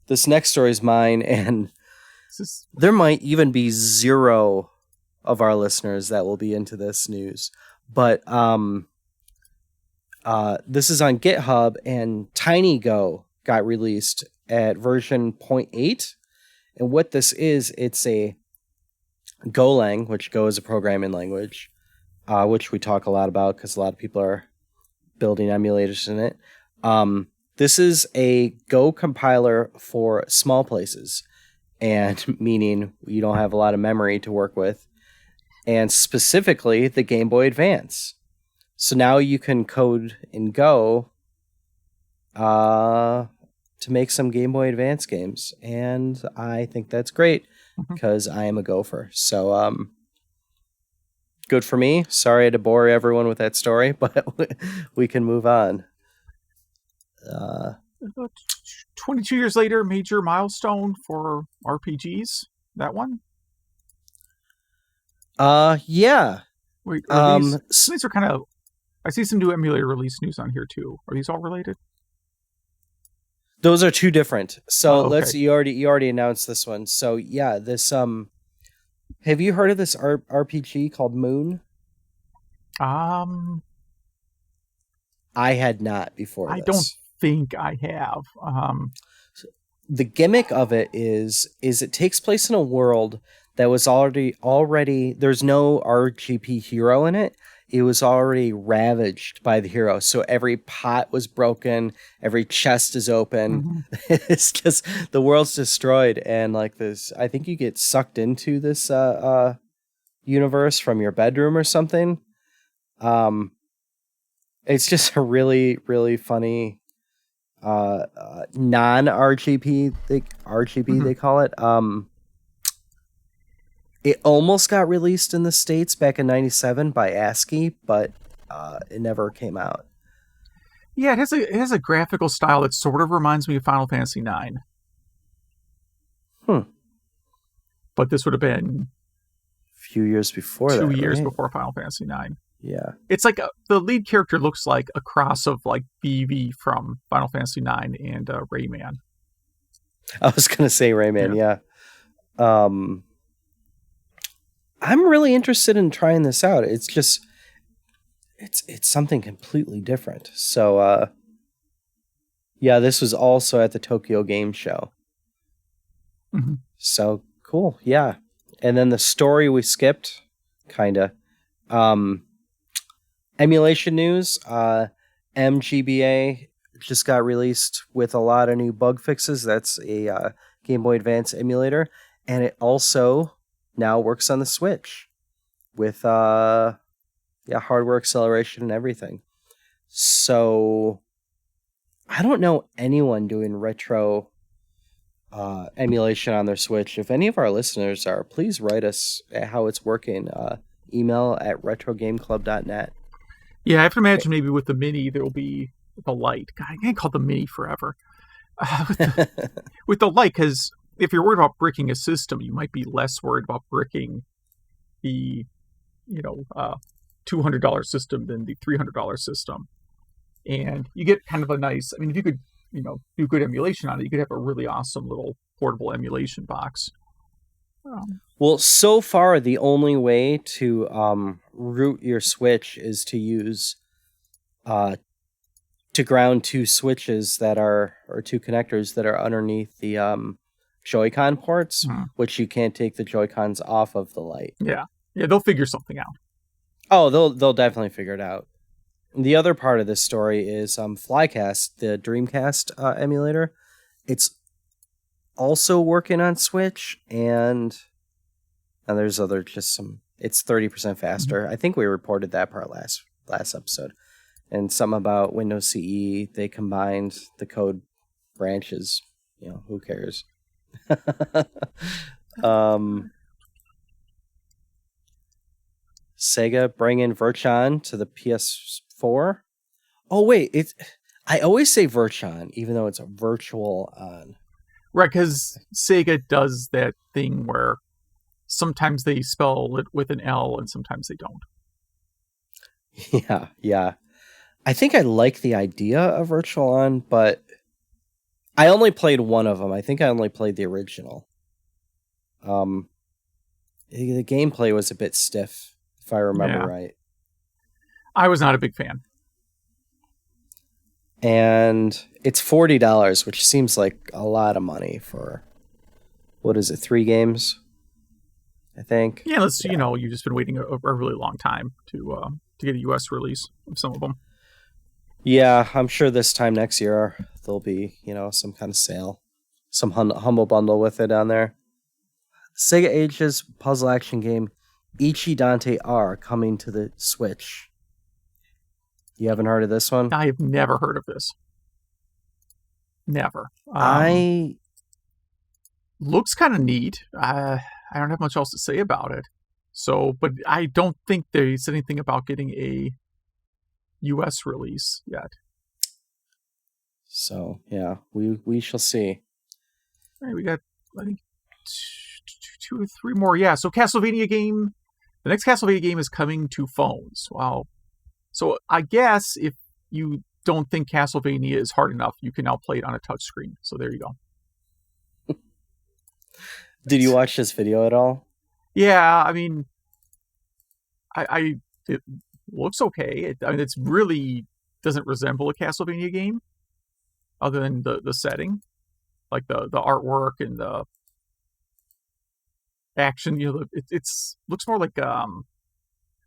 [SPEAKER 2] This next story is mine, and there might even be 0 of our listeners that will be into this news. But this is on GitHub, and TinyGo got released at version 0.8. And what this is, it's a Golang, which Go is a programming language, which we talk a lot about because a lot of people are building emulators in it. This is a Go compiler for small places, and meaning you don't have a lot of memory to work with, and specifically the Game Boy Advance. So now you can code in Go to make some Game Boy Advance games, and I think that's great because I am a gopher. So good for me. Sorry to bore everyone with that story, but we can move on.
[SPEAKER 1] 22 years later, major milestone for RPGs. That one?
[SPEAKER 2] Yeah.
[SPEAKER 1] Wait, these are kind of. I see some new emulator release news on here too. Are these all related?
[SPEAKER 2] Those are two different. So
[SPEAKER 1] okay.
[SPEAKER 2] You already announced this one. So yeah, this have you heard of this RPG called Moon?
[SPEAKER 1] I
[SPEAKER 2] had not before this.
[SPEAKER 1] I don't think I have.
[SPEAKER 2] The gimmick of it is it takes place in a world that was already there's no RGP hero in it. it was already ravaged by the hero. So every pot was broken, every chest is open.
[SPEAKER 1] Mm-hmm.
[SPEAKER 2] It's just the world's destroyed, and like this, I think you get sucked into this universe from your bedroom or something. It's just a really, really funny non-RGB they call it. It almost got released in the States back in '97 by ASCII, but it never came out.
[SPEAKER 1] Yeah, it has a graphical style that sort of reminds me of Final Fantasy IX. But this would have been
[SPEAKER 2] A few years before that,
[SPEAKER 1] 2 years
[SPEAKER 2] right?
[SPEAKER 1] before Final Fantasy IX.
[SPEAKER 2] Yeah.
[SPEAKER 1] It's like the lead character looks like a cross of like BV from Final Fantasy IX and Rayman.
[SPEAKER 2] I was gonna say Rayman, yeah. I'm really interested in trying this out. It's just it's something completely different. So yeah, this was also at the Tokyo Game Show.
[SPEAKER 1] Mm-hmm.
[SPEAKER 2] So cool, yeah. And then the story we skipped, kinda. Emulation news, mGBA just got released with a lot of new bug fixes. That's a Game Boy Advance emulator, and it also now works on the Switch with hardware acceleration and everything. So I don't know anyone doing retro emulation on their Switch. If any of our listeners are, please write us at how it's working. Email at retrogameclub.net.
[SPEAKER 1] Yeah, I have to imagine maybe with the Mini there will be the Lite. God, I can't call it the Mini forever. With the Lite, because if you're worried about bricking a system, you might be less worried about bricking the $200 system than the $300 system. And you get kind of a nice, I mean, if you could, do good emulation on it, you could have a really awesome little portable emulation box.
[SPEAKER 2] Well, so far, the only way to root your Switch is to use to ground two switches or two connectors that are underneath the Joy-Con ports, which you can't take the Joy-Cons off of the Lite.
[SPEAKER 1] Yeah, they'll figure something out.
[SPEAKER 2] Oh, they'll definitely figure it out. The other part of this story is Flycast, the Dreamcast emulator. It's also working on Switch, and there's it's 30% faster.
[SPEAKER 1] Mm-hmm.
[SPEAKER 2] I think we reported that part last episode. And something about Windows CE, they combined the code branches. Who cares? Sega bringing Virtuon to the PS4. Oh wait, I always say Virtuon, even though it's a virtual on.
[SPEAKER 1] Right, because Sega does that thing where sometimes they spell it with an L and sometimes they don't.
[SPEAKER 2] Yeah. I think I like the idea of Virtual On, but I only played one of them. I think I only played the original. The gameplay was a bit stiff, if I remember right.
[SPEAKER 1] I was not a big fan.
[SPEAKER 2] And it's $40, which seems like a lot of money for, what is it, 3 games? I think.
[SPEAKER 1] Yeah, you've just been waiting a really long time to get a US release of some of them.
[SPEAKER 2] Yeah, I'm sure this time next year there'll be, some kind of sale. Some humble bundle with it on there. Sega Ages puzzle action game Ichidant-R coming to the Switch. You haven't heard of this one?
[SPEAKER 1] I have never heard of this. Never. Looks kind of neat. I don't have much else to say about it. So, but I don't think they said anything about getting a US release yet.
[SPEAKER 2] So, yeah, we shall see.
[SPEAKER 1] All right, we got, I think, 2 or 3 more. Yeah, so Castlevania game. The next Castlevania game is coming to phones. Wow. So I guess if you don't think Castlevania is hard enough, you can now play it on a touchscreen. So there you go.
[SPEAKER 2] Did you watch this video at all?
[SPEAKER 1] Yeah, I mean, it looks okay. It's really doesn't resemble a Castlevania game, other than the setting, like the artwork and the action. It's looks more like a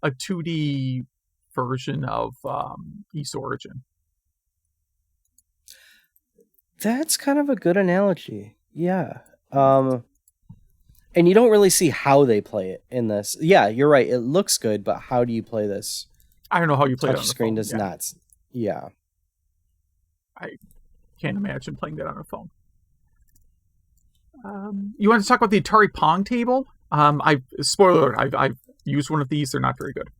[SPEAKER 1] 2D version of East Origin.
[SPEAKER 2] That's kind of a good analogy. Yeah. And you don't really see how they play it in this. Yeah, you're right. It looks good, but how do you play this?
[SPEAKER 1] I don't know how you play it on the
[SPEAKER 2] Touchscreen
[SPEAKER 1] phone.
[SPEAKER 2] does not. Yeah.
[SPEAKER 1] I can't imagine playing that on a phone. You want to talk about the Atari Pong table? Spoiler alert, I've used one of these. They're not very good.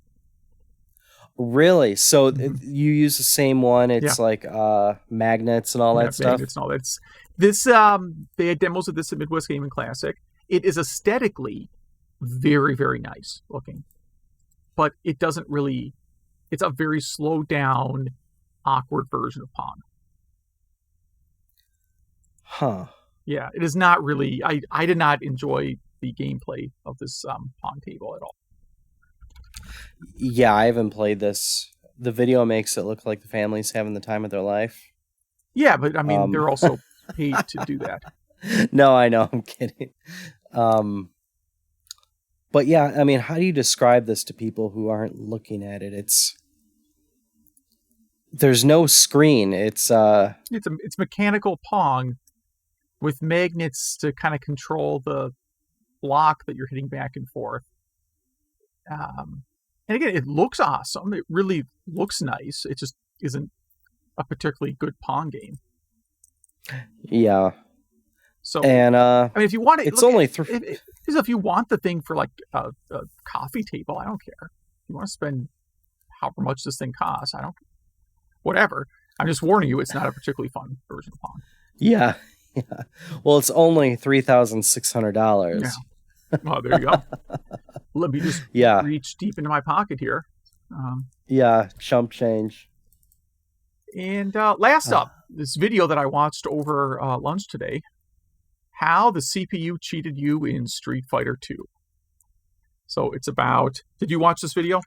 [SPEAKER 2] Really? So you use the same one? It's like magnets and all that stuff?
[SPEAKER 1] Magnets and all that. They had demos of this at Midwest Gaming Classic. It is aesthetically very, very nice looking. But it doesn't really... It's a very slowed down, awkward version of Pong.
[SPEAKER 2] Huh.
[SPEAKER 1] Yeah, it is not really... I did not enjoy the gameplay of this Pong table at all.
[SPEAKER 2] Yeah, I haven't played this. The video makes it look like the family's having the time of their life.
[SPEAKER 1] Yeah, but I mean, they're also paid to do that.
[SPEAKER 2] No, I know. I'm kidding. But yeah, I mean, how do you describe this to people who aren't looking at it? There's no screen. It's
[SPEAKER 1] mechanical Pong with magnets to kind of control the block that you're hitting back and forth. And again, it looks awesome. It really looks nice. It just isn't a particularly good Pong game.
[SPEAKER 2] Yeah.
[SPEAKER 1] So,
[SPEAKER 2] and
[SPEAKER 1] I mean, if you want it,
[SPEAKER 2] it's only
[SPEAKER 1] if you want the thing for like a coffee table, I don't care. If you want to spend however much this thing costs, I don't. Whatever. I'm just warning you, it's not a particularly fun version of Pong.
[SPEAKER 2] Yeah. Well, it's only $3,600.
[SPEAKER 1] Yeah. Oh, there you go. Let me just reach deep into my pocket here.
[SPEAKER 2] Chump change.
[SPEAKER 1] And last up, this video that I watched over lunch today. How the CPU cheated you in Street Fighter 2. So it's about... Did you watch this video?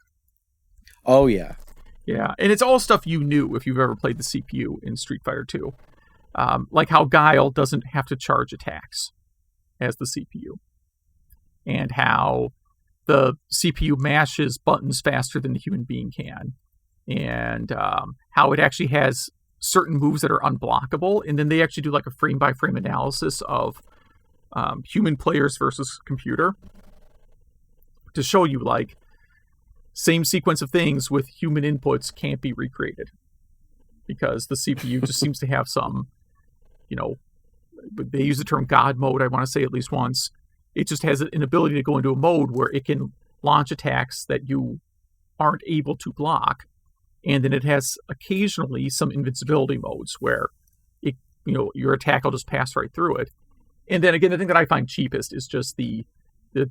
[SPEAKER 2] Oh, yeah.
[SPEAKER 1] Yeah, and it's all stuff you knew if you've ever played the CPU in Street Fighter 2. Like how Guile doesn't have to charge attacks as the CPU. And how the CPU mashes buttons faster than the human being can. And how it actually has certain moves that are unblockable. And then they actually do like a frame-by-frame analysis of human players versus computer. To show you like, same sequence of things with human inputs can't be recreated. Because the CPU just seems to have some, they use the term God mode, I want to say at least once. It just has an ability to go into a mode where it can launch attacks that you aren't able to block. And then it has occasionally some invincibility modes where your attack will just pass right through it. And then again, the thing that I find cheapest is just the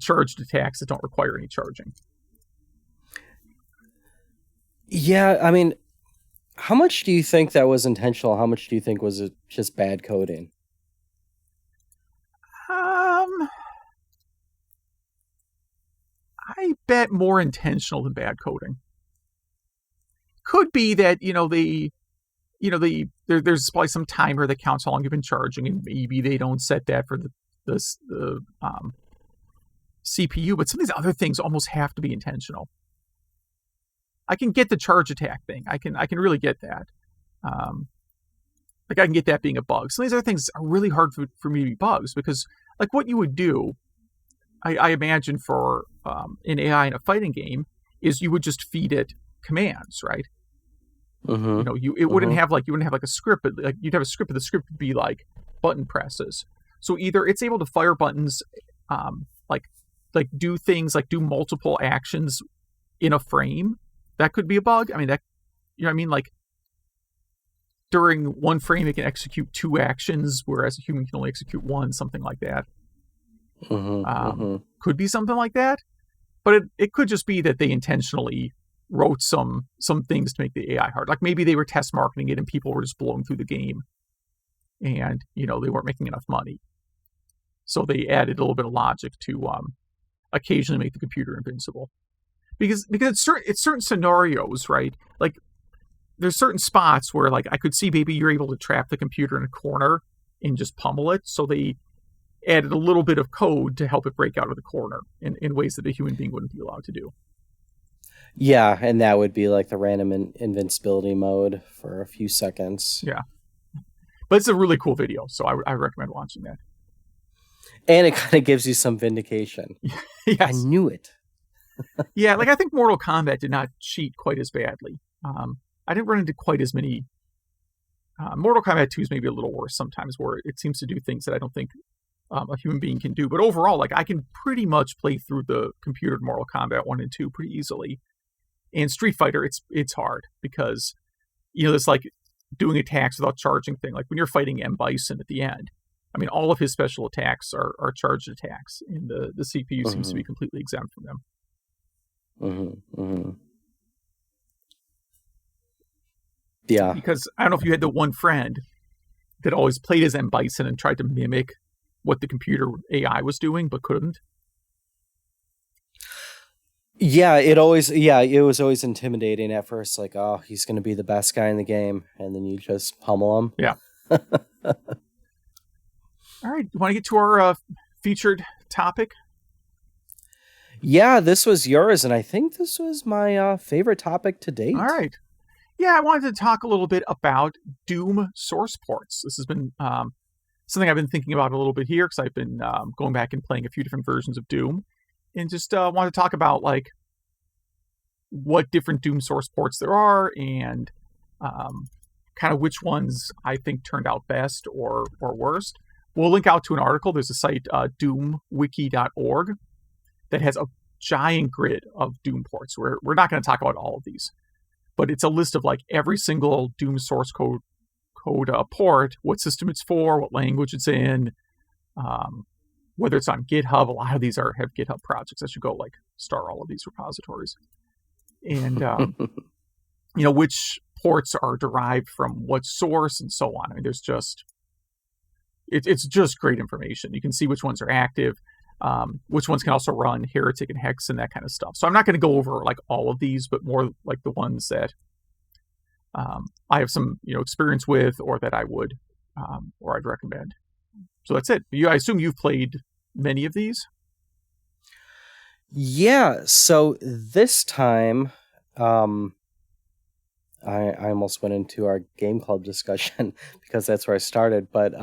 [SPEAKER 1] charged attacks that don't require any charging.
[SPEAKER 2] Yeah, I mean, how much do you think that was intentional? How much do you think was it just bad coding?
[SPEAKER 1] I bet more intentional than bad coding. Could be that, there's probably some timer that counts how long you've been charging, and maybe they don't set that for the CPU, but some of these other things almost have to be intentional. I can get the charge attack thing. I can really get that. I can get that being a bug. Some of these other things are really hard for me to be bugs, because like what you would do, I imagine for an AI in a fighting game, is you would just feed it commands, right?
[SPEAKER 2] Mm-hmm.
[SPEAKER 1] You wouldn't have like a script, but like you'd have a script, but the script would be like button presses. So either it's able to fire buttons, like do things like do multiple actions in a frame. That could be a bug. I mean that, like during one frame it can execute two actions, whereas a human can only execute one, something like that. Could be something like that, but it could just be that they intentionally wrote some things to make the AI hard. Like maybe they were test marketing it and people were just blowing through the game, and they weren't making enough money, so they added a little bit of logic to occasionally make the computer invincible. Because it's certain scenarios, right? Like there's certain spots where like I could see maybe you're able to trap the computer in a corner and just pummel it, so they added a little bit of code to help it break out of the corner in ways that a human being wouldn't be allowed to do.
[SPEAKER 2] Yeah, and that would be like the random invincibility mode for a few seconds.
[SPEAKER 1] Yeah. But it's a really cool video, so I recommend watching that.
[SPEAKER 2] And it kind of gives you some vindication. I
[SPEAKER 1] Yes.
[SPEAKER 2] knew it.
[SPEAKER 1] Yeah, like I think Mortal Kombat did not cheat quite as badly. I didn't run into quite as many. Mortal Kombat 2 is maybe a little worse sometimes, where it seems to do things that I don't think a human being can do. But overall, like I can pretty much play through the computered Mortal Kombat 1 and 2 pretty easily. And Street Fighter, it's hard because, it's like doing attacks without charging thing. Like when you're fighting M. Bison at the end, I mean, all of his special attacks are charged attacks, and the CPU seems to be completely exempt from them.
[SPEAKER 2] Yeah.
[SPEAKER 1] Because I don't know if you had the one friend that always played as M. Bison and tried to mimic what the computer AI was doing, but couldn't.
[SPEAKER 2] Yeah, it was always intimidating at first, like, oh, he's going to be the best guy in the game, and then you just pummel him.
[SPEAKER 1] Yeah. All right, you want to get to our featured topic?
[SPEAKER 2] Yeah, this was yours, and I think this was my favorite topic to date.
[SPEAKER 1] All right. Yeah, I wanted to talk a little bit about Doom source ports. This has been something I've been thinking about a little bit here, because I've been going back and playing a few different versions of Doom. And just wanted to talk about like what different Doom source ports there are, and kind of which ones I think turned out best or worst. We'll link out to an article. There's a site, doomwiki.org, that has a giant grid of Doom ports. We're not going to talk about all of these, but it's a list of like every single Doom source code port, what system it's for, what language it's in, whether it's on GitHub. A lot of these have GitHub projects. I should go like start all of these repositories. And, which ports are derived from what source and so on. I mean, there's just, it's just great information. You can see which ones are active, which ones can also run Heretic and Hex and that kind of stuff. So I'm not going to go over like all of these, but more like the ones that I have some, experience with, or that I would, or I'd recommend. So that's it. I assume you've played many of these?
[SPEAKER 2] Yeah, so this time, I almost went into our game club discussion because that's where I started, but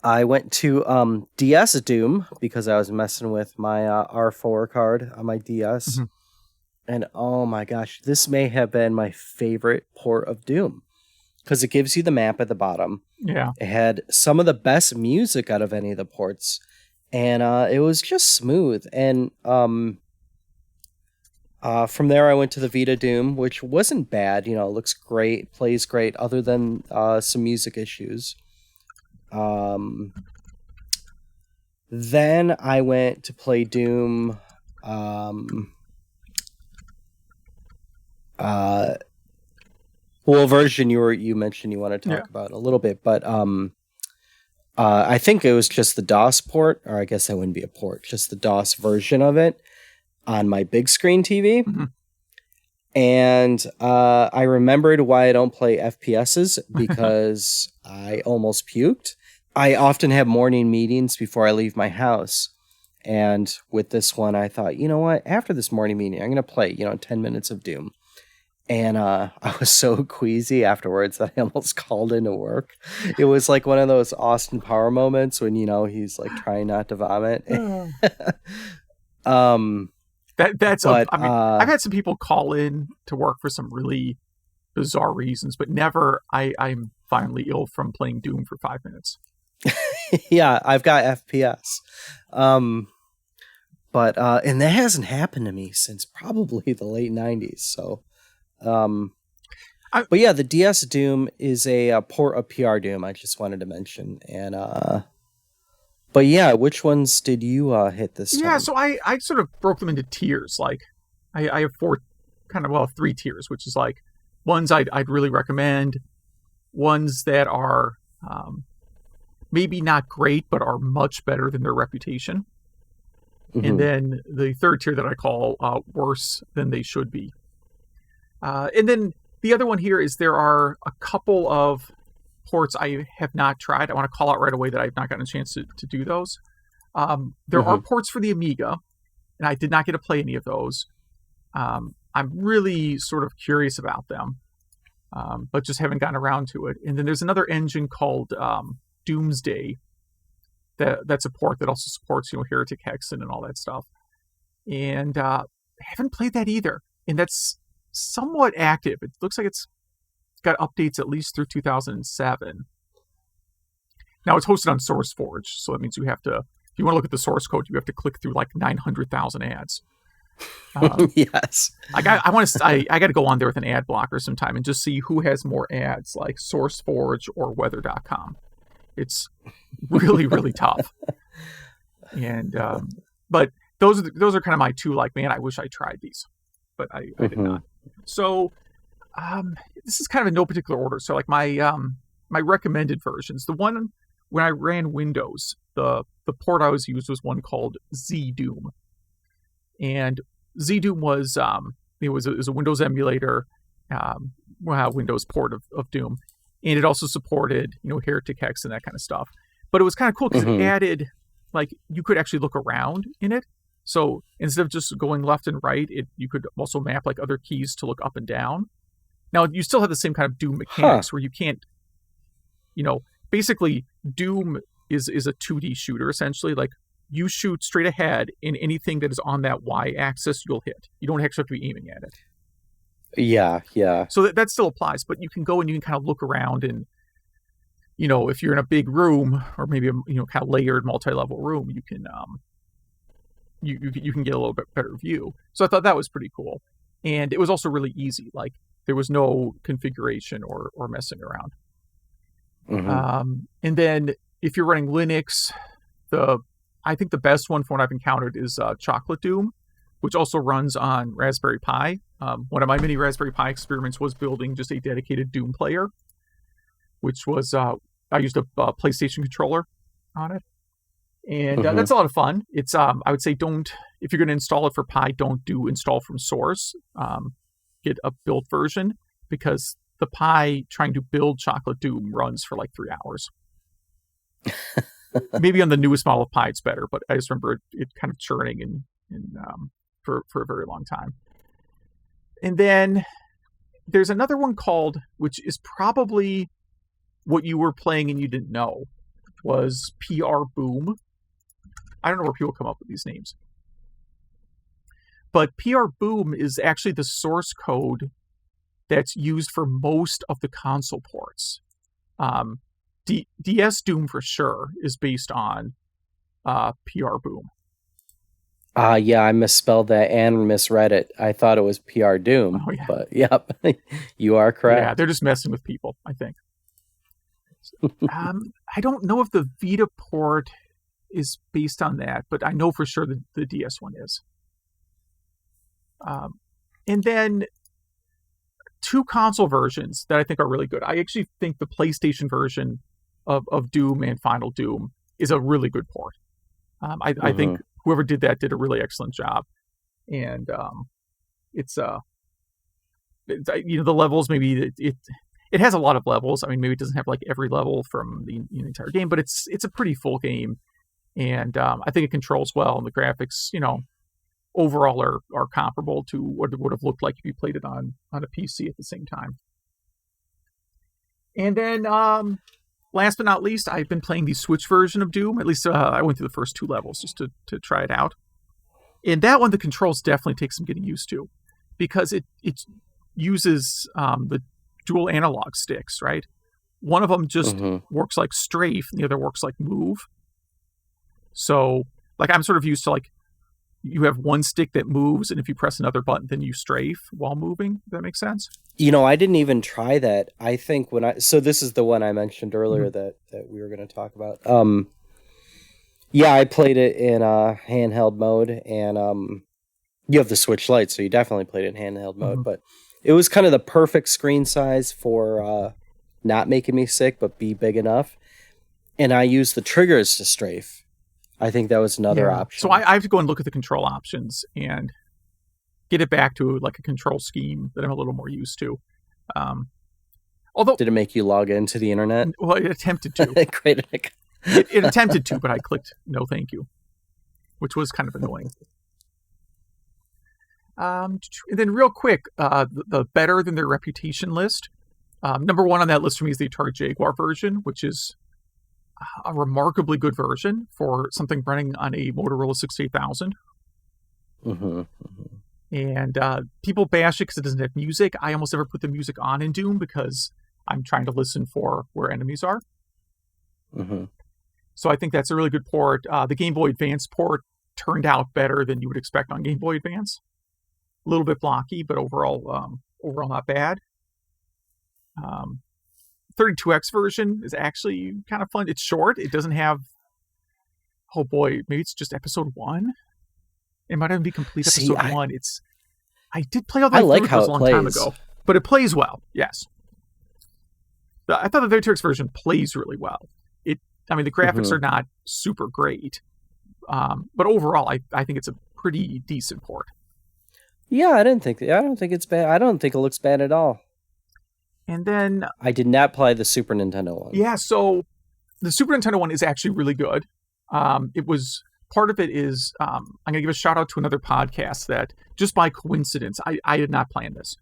[SPEAKER 2] I went to DS Doom because I was messing with my R4 card on my DS. Mm-hmm. And oh my gosh, this may have been my favorite port of Doom because it gives you the map at the bottom.
[SPEAKER 1] Yeah.
[SPEAKER 2] It had some of the best music out of any of the ports. And it was just smooth. And from there, I went to the Vita Doom, which wasn't bad. Looks great, plays great, other than some music issues. Then I went to play Doom. Version you mentioned you want to talk about a little bit, but I think it was just the DOS port, or I guess that wouldn't be a port, just the DOS version of it on my big screen TV. Mm-hmm. And I remembered why I don't play FPSs, because I almost puked. I often have morning meetings before I leave my house. And with this one, I thought, you know what? After this morning meeting, I'm going to play, 10 minutes of Doom. And I was so queasy afterwards that I almost called into work. It was like one of those Austin Power moments when, he's like trying not to vomit.
[SPEAKER 1] I've had some people call in to work for some really bizarre reasons, but never I'm finally ill from playing Doom for 5 minutes.
[SPEAKER 2] Yeah, I've got FPS. But and that hasn't happened to me since probably the late 90s. So, but yeah, the DS Doom is a port of PR Doom. I just wanted to mention. And but yeah, which ones did you hit this time?
[SPEAKER 1] Yeah, so I sort of broke them into tiers. Like I have three tiers, which is like ones I'd really recommend, ones that are maybe not great but are much better than their reputation, mm-hmm. and then the third tier that I call worse than they should be. And then the other one here is there are a couple of ports I have not tried. I want to call out right away that I've not gotten a chance to do those. There mm-hmm. are ports for the Amiga, and I did not get to play any of those. I'm really sort of curious about them, but just haven't gotten around to it. And then there's another engine called Doomsday that's a port that also supports, Heretic Hexen and all that stuff. And I haven't played that either. And that's somewhat active. It looks like it's got updates at least through 2007. Now it's hosted on SourceForge, so that means you have to, if you want to look at the source code, you have to click through like 900,000 ads.
[SPEAKER 2] Yes.
[SPEAKER 1] I got to go on there with an ad blocker sometime and just see who has more ads, like SourceForge or Weather.com. It's really, really tough. And but those are kind of my two. Like, man, I wish I tried these, but I did not. So this is kind of in no particular order. So like my recommended versions. The one when I ran Windows, the port I always used was one called ZDoom, and ZDoom was it was a Windows emulator, Windows port of Doom, and it also supported Heretic Hex and that kind of stuff. But it was kind of cool because it added, like, you could actually look around in it. So instead of just going left and right, you could also map like other keys to look up and down. Now you still have the same kind of Doom mechanics where you can't, basically Doom is a 2D shooter essentially. Like, you shoot straight ahead, and anything that is on that Y-axis you'll hit. You don't actually have to be aiming at it.
[SPEAKER 2] Yeah.
[SPEAKER 1] So that still applies, but you can go and you can kind of look around, and if you're in a big room or maybe a kind of layered multi-level room, you can you can get a little bit better view. So I thought that was pretty cool, and it was also really easy. Like, there was no configuration or messing around. And then if you're running Linux, I think the best one from what I've encountered is Chocolate Doom, which also runs on Raspberry Pi. One of my many Raspberry Pi experiments was building just a dedicated Doom player, which was, I used a PlayStation controller on it. And that's a lot of fun. It's, I would say if you're going to install it for Pi, don't do install from source. Get a built version, because the Pi trying to build Chocolate Doom runs for like 3 hours. Maybe on the newest model of Pi it's better, but I just remember it kind of churning and for a very long time. And then there's another one called, which is probably what you were playing and you didn't know, was PR Boom. I don't know where people come up with these names. But PR Boom is actually the source code that's used for most of the console ports. DS Doom for sure is based on PR Boom.
[SPEAKER 2] Yeah, I misspelled that and misread it. I thought it was PR Doom, but yep, you are correct.
[SPEAKER 1] Yeah, they're just messing with people, I think. I don't know if the Vita port is based on that, but I know for sure the DS one is. And then two console versions that I think are really good. I actually think the PlayStation version of Doom and Final Doom is a really good port. I think whoever did that did a really excellent job. And it's the levels, maybe it has a lot of levels. I mean, maybe it doesn't have like every level from the entire game, but it's a pretty full game. And I think it controls well, and the graphics, overall are comparable to what it would have looked like if you played it on a PC at the same time. And then last but not least, I've been playing the Switch version of Doom. At least I went through the first 2 levels just to try it out. And that one, the controls definitely take some getting used to, because it uses the dual analog sticks, right? One of them just works like strafe, and the other works like move. So, like, I'm sort of used to, like, you have one stick that moves, and if you press another button, then you strafe while moving. Does that make sense?
[SPEAKER 2] I didn't even try that. I think so this is the one I mentioned earlier that we were going to talk about. Yeah, I played it in handheld mode, and you have the Switch Lite, so you definitely played it in handheld mode, but it was kind of the perfect screen size for not making me sick, but be big enough. And I used the triggers to strafe. I think that was another option.
[SPEAKER 1] So I have to go and look at the control options and get it back to like a control scheme that I'm a little more used to. Although,
[SPEAKER 2] did it make you log into the internet?
[SPEAKER 1] Well, it attempted to. It attempted to, but I clicked no thank you, which was kind of annoying. And then real quick, the better than their reputation list. Number one on that list for me is the Atari Jaguar version, which is a remarkably good version for something running on a Motorola 68000.
[SPEAKER 2] Mm-hmm.
[SPEAKER 1] And people bash it because it doesn't have music. I almost never put the music on in Doom because I'm trying to listen for where enemies are.
[SPEAKER 2] Mm-hmm.
[SPEAKER 1] So I think that's a really good port. The Game Boy Advance port turned out better than you would expect on Game Boy Advance. A little bit blocky, but overall not bad. 32X version is actually kind of fun. It's short. It doesn't have... Oh boy, maybe it's just episode 1? It might even be complete episode 1. I did play all that
[SPEAKER 2] like how
[SPEAKER 1] a long time ago. But it plays well, yes. I thought the 32X version plays really well. The graphics are not super great. But overall, I think it's a pretty decent port.
[SPEAKER 2] Yeah, I don't think it's bad. I don't think it looks bad at all.
[SPEAKER 1] And then...
[SPEAKER 2] I did not play the Super Nintendo one.
[SPEAKER 1] Yeah, so the Super Nintendo one is actually really good. Part of it is, I'm going to give a shout out to another podcast that, just by coincidence, I did not plan this.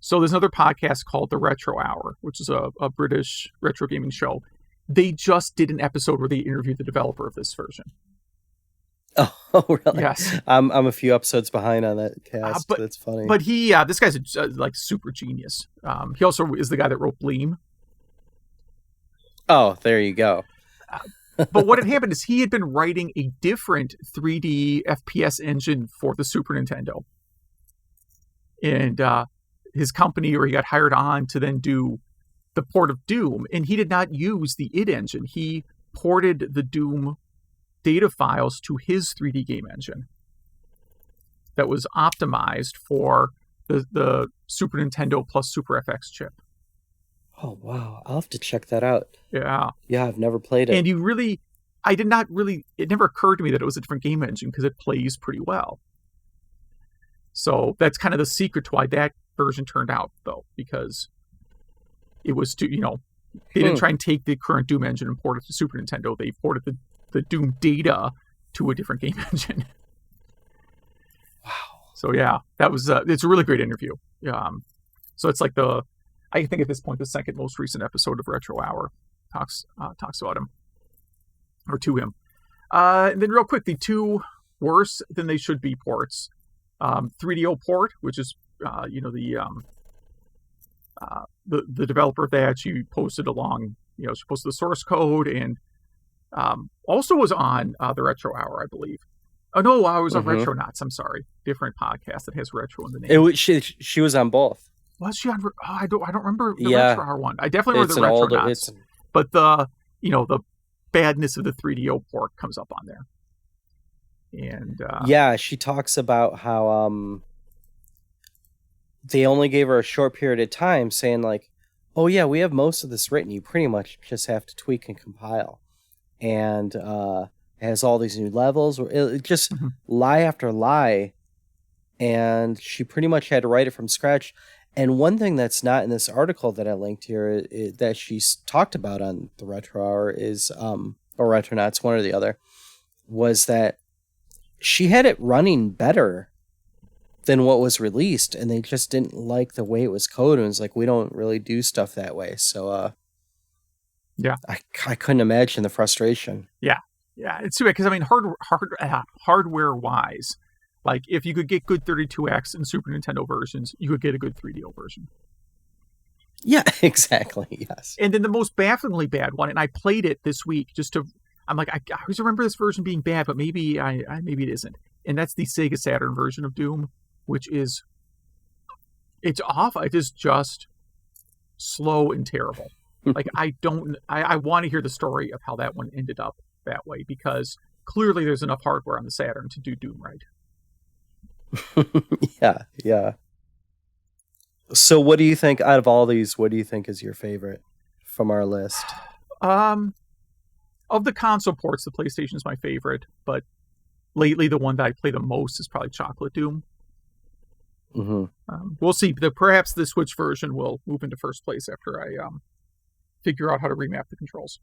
[SPEAKER 1] So there's another podcast called The Retro Hour, which is a British retro gaming show. They just did an episode where they interviewed the developer of this version.
[SPEAKER 2] Oh, really?
[SPEAKER 1] Yes.
[SPEAKER 2] I'm a few episodes behind on that cast. That's funny.
[SPEAKER 1] But this guy's like super genius. He also is the guy that wrote Bleem.
[SPEAKER 2] Oh, there you go.
[SPEAKER 1] But what had happened is he had been writing a different 3D FPS engine for the Super Nintendo. And his company, or he got hired on to then do the port of Doom. And he did not use the id engine. He ported the Doom data files to his 3D game engine that was optimized for the Super Nintendo plus Super FX chip.
[SPEAKER 2] Oh, wow. I'll have to check that out.
[SPEAKER 1] Yeah.
[SPEAKER 2] Yeah, I've never played it.
[SPEAKER 1] And it never occurred to me that it was a different game engine because it plays pretty well. So that's kind of the secret to why that version turned out, though, because it was they didn't try and take the current Doom engine and port it to Super Nintendo. They ported the Doom data to a different game engine.
[SPEAKER 2] Wow.
[SPEAKER 1] So yeah, that was it's a really great interview. So it's like I think at this point the second most recent episode of Retro Hour talks about him or to him. And then real quick, the two worse than they should be ports. 3DO port, which is the developer of that, she posted the source code and also was on the Retro Hour, I believe. Oh no, I was on Retronauts. I'm sorry, different podcast that has retro in the name.
[SPEAKER 2] She was on both.
[SPEAKER 1] Was she on? Oh, I don't remember the Retro Hour one. I definitely remember the Retronauts. But the badness of the 3DO port comes up on there. And
[SPEAKER 2] yeah, she talks about how they only gave her a short period of time, saying like, "Oh yeah, we have most of this written. You pretty much just have to tweak and compile." And it has all these new levels. It just lie after lie, and she pretty much had to write it from scratch. And one thing that's not in this article that I linked here that she's talked about on the Retro Hour is, or Retronauts, one or the other, was that she had it running better than what was released, and they just didn't like the way it was coded. And it's like, we don't really do stuff that way. So,
[SPEAKER 1] yeah,
[SPEAKER 2] I couldn't imagine the frustration.
[SPEAKER 1] Yeah, it's too bad because hardware wise, like if you could get good 32X and Super Nintendo versions, you could get a good 3DO version.
[SPEAKER 2] Yeah, exactly. Yes.
[SPEAKER 1] And then the most bafflingly bad one, and I played it this week I'm like, I always remember this version being bad, but maybe maybe it isn't. And that's the Sega Saturn version of Doom, which it's awful. It is just slow and terrible. Like I want to hear the story of how that one ended up that way, because clearly there's enough hardware on the Saturn to do Doom right.
[SPEAKER 2] Yeah. So what do you think, out of all these, what do you think is your favorite from our list?
[SPEAKER 1] Of the console ports, the PlayStation is my favorite, but lately the one that I play the most is probably Chocolate Doom. We'll see. Perhaps the Switch version will move into first place after I figure out how to remap the controls.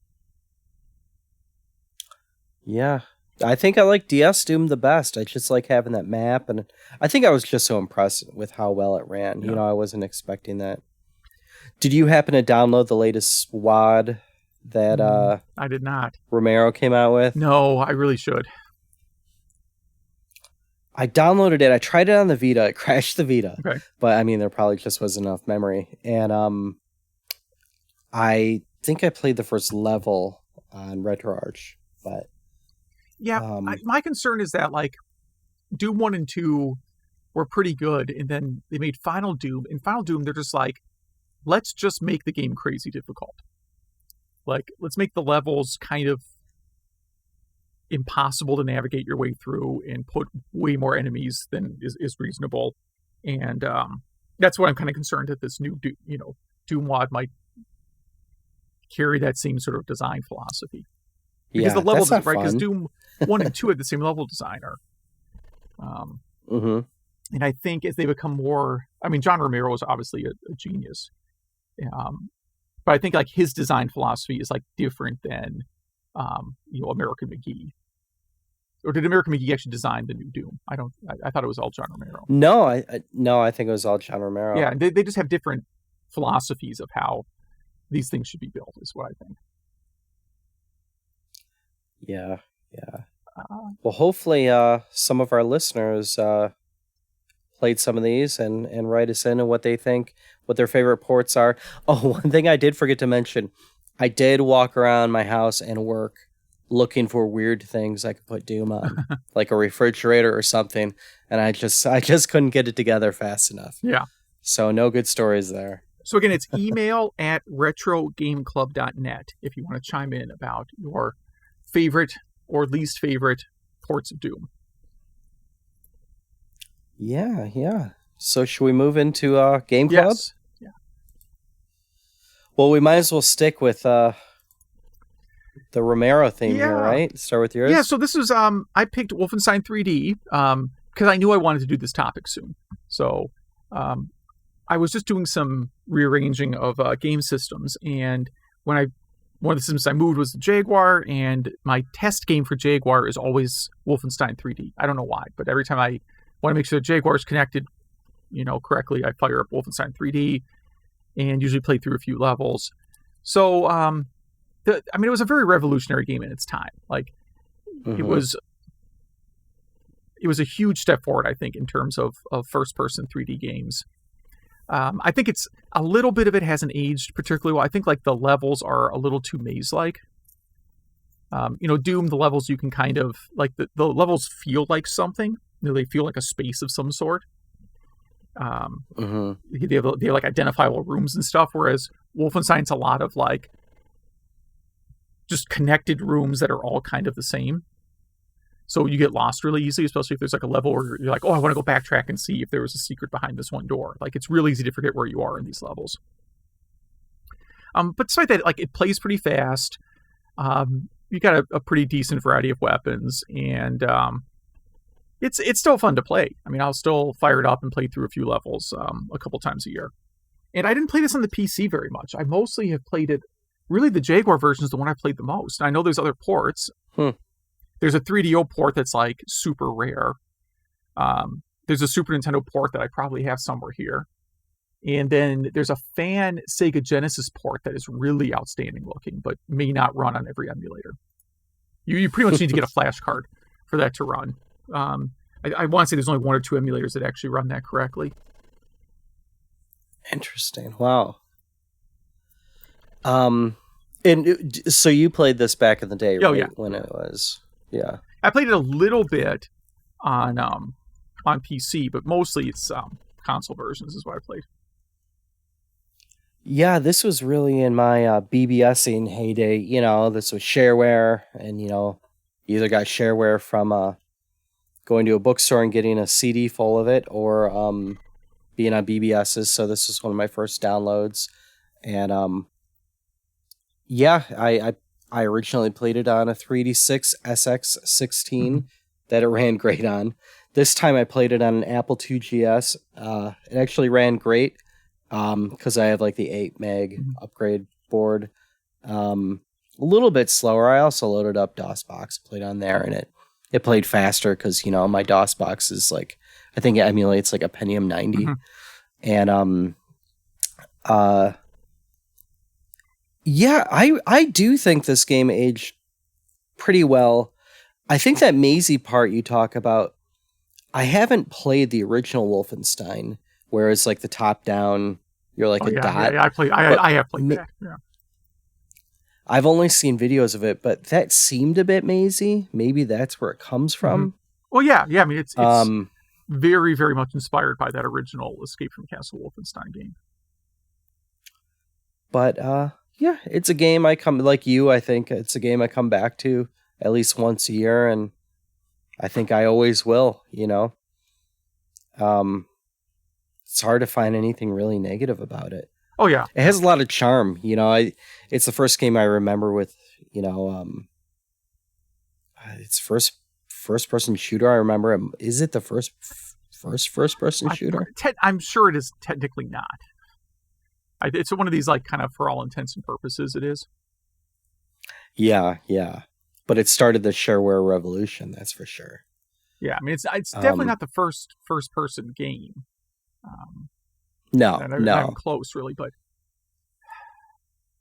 [SPEAKER 2] Yeah, I think I like DS Doom the best. I just like having that map, and I think I was just so impressed with how well it ran.
[SPEAKER 1] Yeah.
[SPEAKER 2] I wasn't expecting that. Did you happen to download the latest WAD that
[SPEAKER 1] I did not.
[SPEAKER 2] Romero came out with?
[SPEAKER 1] No, I really should.
[SPEAKER 2] I downloaded it. I tried it on the Vita. It crashed the Vita.
[SPEAKER 1] Okay.
[SPEAKER 2] But I mean, there probably just wasn't enough memory. And I think I played the first level on RetroArch. But
[SPEAKER 1] yeah, my concern is that like Doom 1 and 2 were pretty good, and then they made Final Doom. In Final Doom, they're just like, let's just make the game crazy difficult. Like, let's make the levels kind of impossible to navigate your way through and put way more enemies than is reasonable. And that's what I'm kind of concerned that this new Doom WAD might carry that same sort of design philosophy. Because the level design, right? Because Doom 1 and 2 have the same level designer. And I think as they become more, I mean, John Romero is obviously a genius. But I think like his design philosophy is like different than American McGee. Or did American McGee actually design the new Doom? I thought it was all John Romero.
[SPEAKER 2] No, I think it was all John Romero.
[SPEAKER 1] Yeah, they just have different philosophies of how these things should be built, is what I think.
[SPEAKER 2] Yeah. Well, hopefully some of our listeners played some of these and write us in on what they think, what their favorite ports are. Oh, one thing I did forget to mention, I did walk around my house and work looking for weird things I could put Doom on, like a refrigerator or something, and I just couldn't get it together fast enough.
[SPEAKER 1] Yeah.
[SPEAKER 2] So no good stories there.
[SPEAKER 1] So again, it's email@retrogameclub.net if you want to chime in about your favorite or least favorite ports of Doom.
[SPEAKER 2] Yeah. So should we move into Game Club?
[SPEAKER 1] Yes. Yeah.
[SPEAKER 2] Well, we might as well stick with the Romero theme here, right? Start with yours.
[SPEAKER 1] Yeah. So this is I picked Wolfenstein 3D because I knew I wanted to do this topic soon. So I was just doing some rearranging of game systems, and one of the systems I moved was the Jaguar, and my test game for Jaguar is always Wolfenstein 3D. I don't know why, but every time I want to make sure the Jaguar is connected, correctly, I fire up Wolfenstein 3D and usually play through a few levels. So, it was a very revolutionary game in its time. Like, it was a huge step forward, I think, in terms of first-person 3D games. I think it's a little bit of it hasn't aged particularly well. I think like the levels are a little too maze-like. Doom, the levels you can kind of like the levels feel like something. They feel like a space of some sort. They have like identifiable rooms and stuff. Whereas Wolfenstein's a lot of like just connected rooms that are all kind of the same. So you get lost really easily, especially if there's like a level where you're like, oh, I want to go backtrack and see if there was a secret behind this one door. Like, it's really easy to forget where you are in these levels. But despite that, like, it plays pretty fast. You got a pretty decent variety of weapons, and it's still fun to play. I mean, I'll still fire it up and play through a few levels a couple times a year. And I didn't play this on the PC very much. I mostly have played it. Really, the Jaguar version is the one I played the most. I know there's other ports. There's a 3DO port that's like super rare. There's a Super Nintendo port that I probably have somewhere here. And then there's a fan Sega Genesis port that is really outstanding looking, but may not run on every emulator. You pretty much need to get a flash card for that to run. I want to say there's only one or two emulators that actually run that correctly.
[SPEAKER 2] Interesting. Wow. And so you played this back in the day, right?
[SPEAKER 1] Oh, yeah.
[SPEAKER 2] When it was... Yeah,
[SPEAKER 1] I played it a little bit on PC, but mostly it's console versions is what I played.
[SPEAKER 2] Yeah, this was really in my BBSing heyday. This was shareware, and you either got shareware from going to a bookstore and getting a CD full of it, or being on BBSs. So this was one of my first downloads, and I originally played it on a 386 SX16 that it ran great on. This time I played it on an Apple II GS. It actually ran great because I have like the 8 meg upgrade board. A little bit slower. I also loaded up DOSBox, played on there, and it It played faster because, my DOS box is like, I think it emulates like a Pentium 90.
[SPEAKER 1] Mm-hmm.
[SPEAKER 2] And, yeah, I do think this game aged pretty well. I think that Maisie part you talk about, I haven't played the original Wolfenstein, where it's like the top down, you're like a dot.
[SPEAKER 1] Yeah, I have played that. Yeah.
[SPEAKER 2] I've only seen videos of it, but that seemed a bit mazy. Maybe that's where it comes from.
[SPEAKER 1] Mm-hmm. Well, yeah. I mean, it's very, very much inspired by that original Escape from Castle Wolfenstein game.
[SPEAKER 2] But yeah, it's a game I think it's a game I come back to at least once a year, and I think I always will. It's hard to find anything really negative about it.
[SPEAKER 1] Oh yeah,
[SPEAKER 2] it has a lot of charm. It's the first game I remember with it's first person shooter. I remember. Is it the first person shooter?
[SPEAKER 1] I'm sure it is technically not. It's one of these like kind of for all intents and purposes it is.
[SPEAKER 2] Yeah. But it started the shareware revolution. That's for sure.
[SPEAKER 1] Yeah, I mean it's definitely not the first person game.
[SPEAKER 2] No.
[SPEAKER 1] Not even close, really. But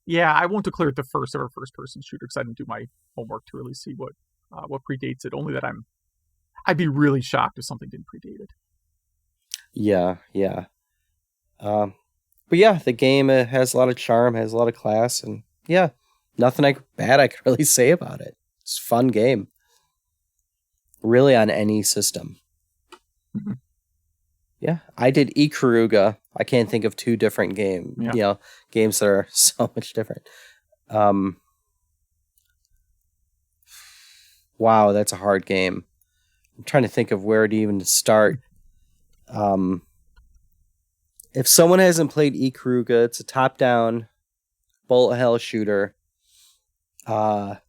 [SPEAKER 1] yeah, I won't declare it the first ever first person shooter because I didn't do my homework to really see what predates it. Only that I'd be really shocked if something didn't predate it.
[SPEAKER 2] Yeah. But yeah, the game has a lot of charm, has a lot of class, and yeah, nothing bad I could really say about it. It's a fun game. Really on any system.
[SPEAKER 1] Mm-hmm.
[SPEAKER 2] Yeah, I did Ikaruga. I can't think of two different games.
[SPEAKER 1] Yeah.
[SPEAKER 2] Games that are so much different. Wow, that's a hard game. I'm trying to think of where to even start. If someone hasn't played Ikaruga, it's a top-down bullet hell shooter. That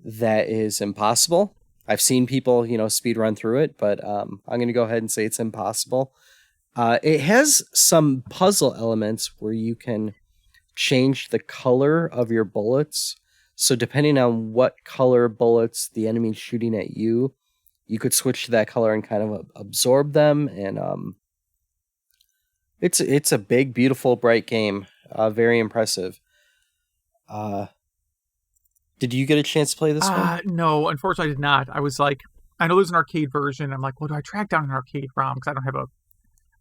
[SPEAKER 2] is impossible. I've seen people, speed run through it, but I'm going to go ahead and say it's impossible. It has some puzzle elements where you can change the color of your bullets. So depending on what color bullets the enemy's shooting at you, you could switch to that color and kind of absorb them. And it's a big, beautiful, bright game. Very impressive. Did you get a chance to play this one?
[SPEAKER 1] No, unfortunately I did not. I was like, I know there's an arcade version. I'm like, well, do I track down an arcade ROM? Because I don't have a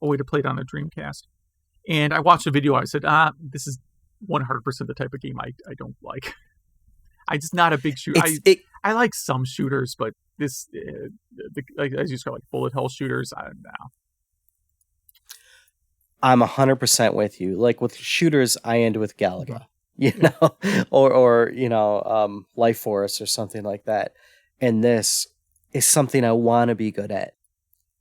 [SPEAKER 1] way to play it on a Dreamcast. And I watched a video. I said, this is 100% the type of game I don't like. I'm just not a big shooter. I like some shooters, but this, as you said, like bullet hell shooters, I don't know.
[SPEAKER 2] I'm 100% with you. Like with shooters, I end with Galaga. or Life Force or something like that. And this is something I want to be good at,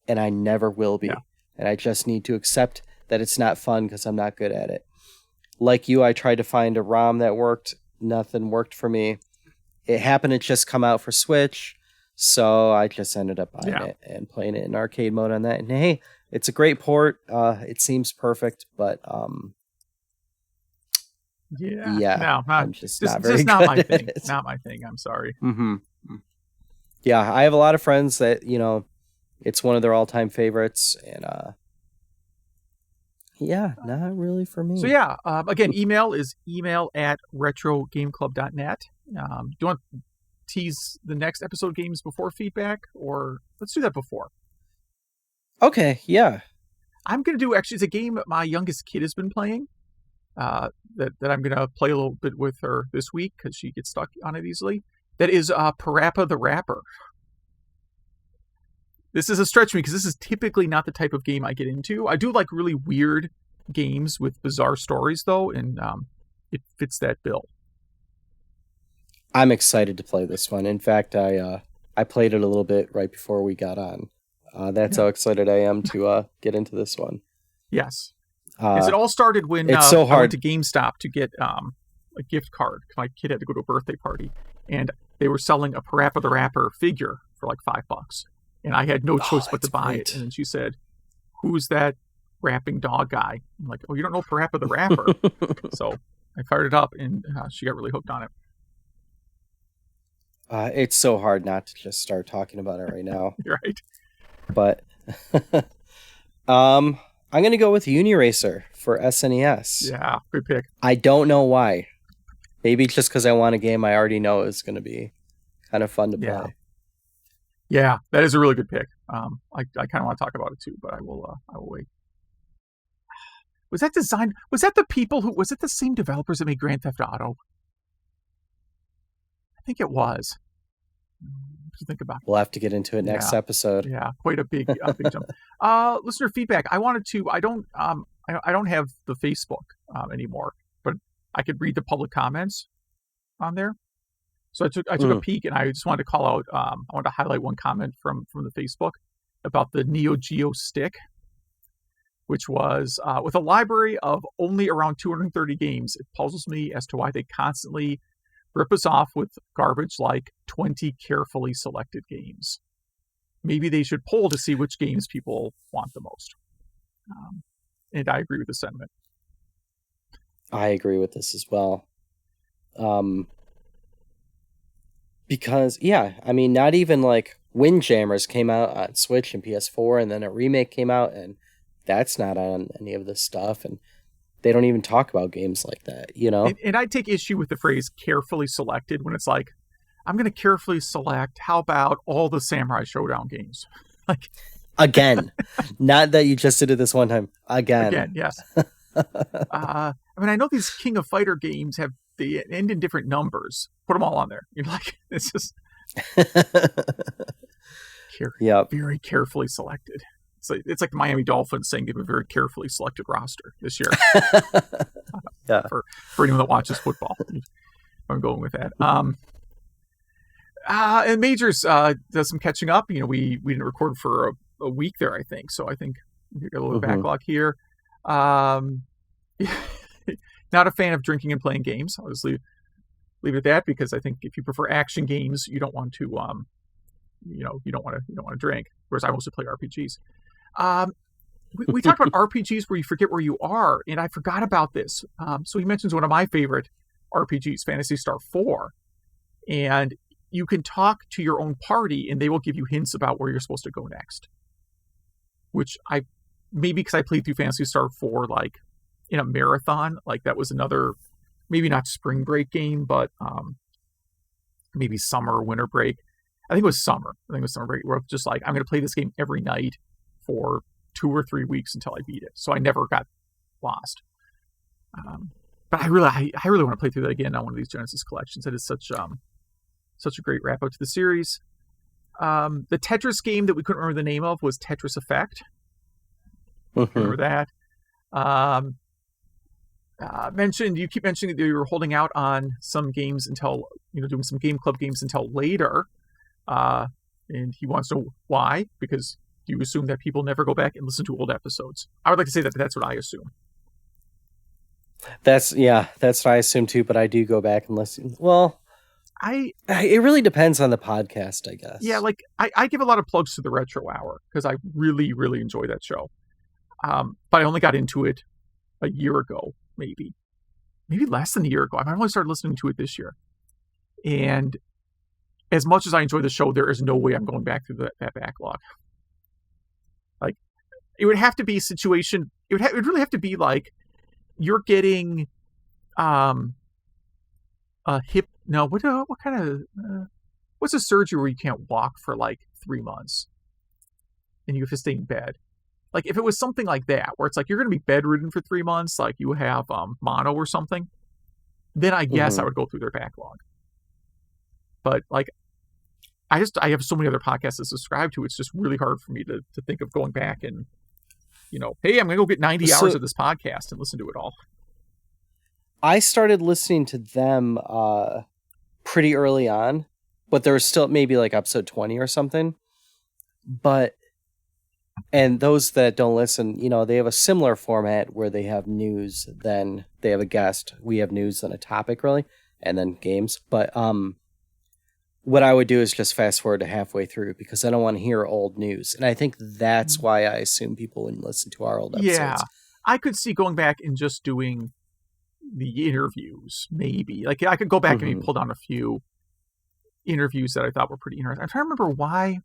[SPEAKER 2] and I never will be. Yeah. And I just need to accept that it's not fun because I'm not good at it. Like you, I tried to find a ROM that worked. Nothing worked for me. It happened to just come out for Switch, so I just ended up buying it and playing it in arcade mode on that. And hey, it's a great port. It seems perfect, but I'm just not very good.
[SPEAKER 1] Not my thing. Not my thing. I'm sorry.
[SPEAKER 2] Mm-hmm. Yeah, I have a lot of friends that it's one of their all-time favorites, and not really for me.
[SPEAKER 1] So yeah, again, email is email@retrogameclub.net. Do you want to tease the next episode games before feedback, or let's do that before?
[SPEAKER 2] Okay, yeah.
[SPEAKER 1] I'm gonna do it's a game my youngest kid has been playing. That I'm going to play a little bit with her this week because she gets stuck on it easily. That is Parappa the Rapper. This is a stretch for me because this is typically not the type of game I get into. I do like really weird games with bizarre stories, though, and it fits that bill.
[SPEAKER 2] I'm excited to play this one. In fact, I played it a little bit right before we got on. That's how excited I am to get into this one.
[SPEAKER 1] Yes. It all started when
[SPEAKER 2] it's so hard.
[SPEAKER 1] I went to GameStop to get a gift card. My kid had to go to a birthday party, and they were selling a Parappa the Rapper figure for like $5. And I had no choice but to buy it. And then she said, "Who's that rapping dog guy?" I'm like, "Oh, you don't know Parappa the Rapper?" So I fired it up, and she got really hooked on it.
[SPEAKER 2] It's so hard not to just start talking about it right now.
[SPEAKER 1] You're right.
[SPEAKER 2] But I'm going to go with Uniracer for SNES.
[SPEAKER 1] Yeah, good pick.
[SPEAKER 2] I don't know why. Maybe just because I want a game I already know is going to be kind of fun to play.
[SPEAKER 1] Yeah, that is a really good pick. I kind of want to talk about it too, but I will wait. Was that designed? Was that the people who? Was it the same developers that made Grand Theft Auto? I think it was. To think about.
[SPEAKER 2] We'll have to get into it next episode.
[SPEAKER 1] Yeah, quite a big jump. Listener feedback. I wanted to. I don't have the Facebook anymore, but I could read the public comments on there. So I took a peek, and I just wanted to call out. I wanted to highlight one comment from the Facebook about the Neo Geo stick, which was with a library of only around 230 games. It puzzles me as to why they constantly rip us off with garbage like 20 carefully selected games. Maybe they should poll to see which games people want the most. And I agree with the sentiment.
[SPEAKER 2] I agree with this as well. Because, not even like Windjammers came out on Switch and PS4, and then a remake came out, and that's not on any of this stuff. And they don't even talk about games like that,
[SPEAKER 1] And I take issue with the phrase carefully selected when it's like, I'm going to carefully select, how about all the Samurai Showdown games? Like
[SPEAKER 2] again, not that you just did it this one time. Again,
[SPEAKER 1] yes. I know these King of Fighter games they end in different numbers. Put them all on there. You're like, it's just very carefully selected. It's like the Miami Dolphins saying they have a very carefully selected roster this year. For anyone that watches football, I'm going with that. And Majors does some catching up. We didn't record for a week there, I think. So I think we got a little backlog here. Not a fan of drinking and playing games. I'll just leave it at that, because I think if you prefer action games, you don't want to you don't want to drink. Whereas I mostly play RPGs. We talked about RPGs where you forget where you are, and I forgot about this. So he mentions one of my favorite RPGs, Phantasy Star 4, and you can talk to your own party, and they will give you hints about where you're supposed to go next. Which maybe because I played through Phantasy Star 4 like in a marathon, like that was another, maybe not spring break game, but maybe summer or winter break. I think it was summer. Summer break, where it's just like, I'm going to play this game every night for 2 or 3 weeks until I beat it. So I never got lost. But I really want to play through that again on one of these Genesis collections. It is such a great wrap up to the series. The Tetris game that we couldn't remember the name of was Tetris Effect. Remember that? You keep mentioning that you were holding out on some games until, doing some Game Club games until later. And he wants to know why, because you assume that people never go back and listen to old episodes. I would like to say that that's what I assume.
[SPEAKER 2] That's what I assume too, but I do go back and listen. Well, it really depends on the podcast, I guess. Yeah,
[SPEAKER 1] like I give a lot of plugs to the Retro Hour because I really, really enjoy that show. But I only got into it a year ago, maybe less than a year ago. I only started listening to it this year. And as much as I enjoy the show, there is no way I'm going back through that backlog. Like, it would have to be a situation. It would really have to be like you're getting a hip. No, what kind of what's a surgery where you can't walk for like 3 months and you have to stay in bed? Like, if it was something like that, where it's like you're going to be bedridden for 3 months, like you have mono or something, then I guess I would go through their backlog. But like, I have so many other podcasts to subscribe to. It's just really hard for me to think of going back and, hey, I'm going to go get 90 hours of this podcast and listen to it all.
[SPEAKER 2] I started listening to them pretty early on, but there was still maybe like episode 20 or something. And those that don't listen, they have a similar format where they have news, then they have a guest. We have news, then a topic, really, and then games. But what I would do is just fast forward to halfway through because I don't want to hear old news. And I think that's why I assume people wouldn't listen to our old episodes.
[SPEAKER 1] Yeah, I could see going back and just doing the interviews, maybe. Like, I could go back and pull down a few interviews that I thought were pretty interesting. I'm trying to remember why.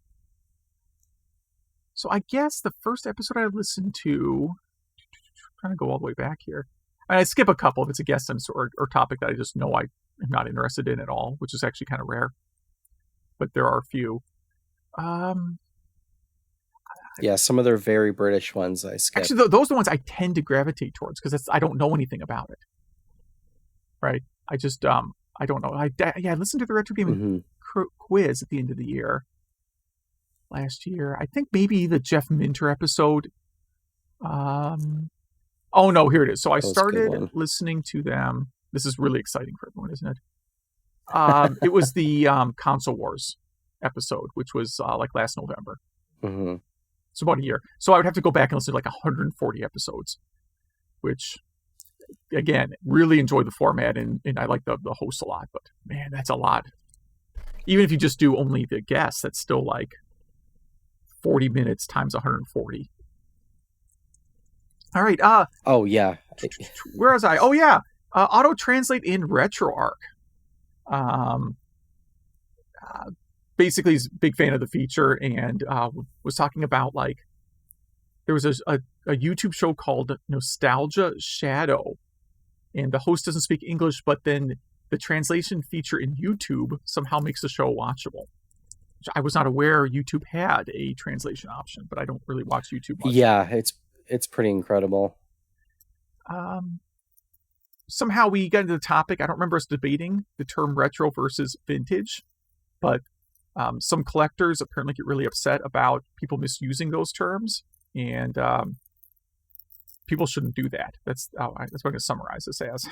[SPEAKER 1] So I guess the first episode I listened to, I'm trying to go all the way back here. I skip a couple if it's a guest or topic that I just know I am not interested in at all, which is actually kind of rare. But there are a few.
[SPEAKER 2] Yeah, some of their very British ones I skip.
[SPEAKER 1] Actually, those are the ones I tend to gravitate towards because I don't know anything about it. Right? I just I don't know. I listened to the Retro Gaming quiz at the end of the year. Last year, I think maybe the Jeff Minter episode. Oh no, here it is. So I started listening to them. This is really exciting for everyone, isn't it? It was the Console Wars episode, which was like last November.
[SPEAKER 2] Mm-hmm.
[SPEAKER 1] It's about a year. So I would have to go back and listen to like 140 episodes, which, again, really enjoyed the format and I like the host a lot. But man, that's a lot. Even if you just do only the guests, that's still like 40 minutes times 140. All right.
[SPEAKER 2] Oh, yeah.
[SPEAKER 1] Where was I? Oh, yeah. Auto translate in RetroArch. Basically, he's a big fan of the feature and was talking about like there was a YouTube show called Nostalgia Shadow, and the host doesn't speak English, but then the translation feature in YouTube somehow makes the show watchable. I was not aware YouTube had a translation option, but I don't really watch YouTube much.
[SPEAKER 2] Yeah, it's pretty incredible.
[SPEAKER 1] Somehow we got into the topic. I don't remember us debating the term retro versus vintage, but some collectors apparently get really upset about people misusing those terms, and people shouldn't do that. That's what I'm going to summarize this as.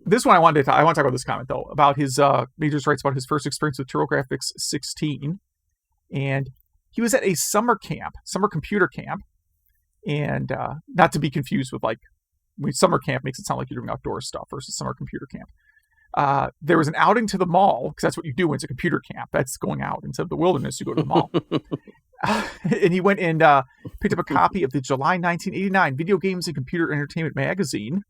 [SPEAKER 1] This one I want to talk about this comment though about his Majors writes about his first experience with TurboGrafx 16, and he was at a summer computer camp, and not to be confused with like summer camp makes it sound like you're doing outdoor stuff versus summer computer camp. There was an outing to the mall because that's what you do when it's a computer camp. That's going out instead of the wilderness. You go to the mall. And he went and picked up a copy of the July 1989 Video Games and Computer Entertainment magazine.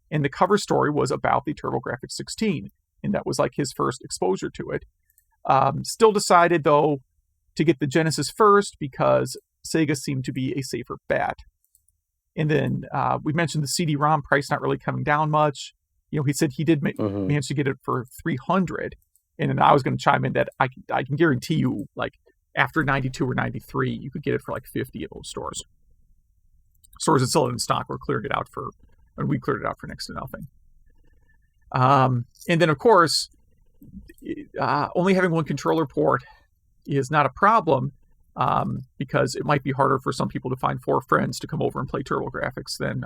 [SPEAKER 1] And the cover story was about the TurboGrafx 16. And that was like his first exposure to it. Still decided, though, to get the Genesis first because Sega seemed to be a safer bet. And then we mentioned the CD-ROM price not really coming down much. He said he did manage to get it for $300. And then I was going to chime in that I can guarantee you, like, after 92 or 93, you could get it for like 50 at those stores. Stores that sell it in stock were clearing it out and we cleared it out for next to nothing. And then, of course, only having one controller port is not a problem because it might be harder for some people to find 4 friends to come over and play TurboGrafx than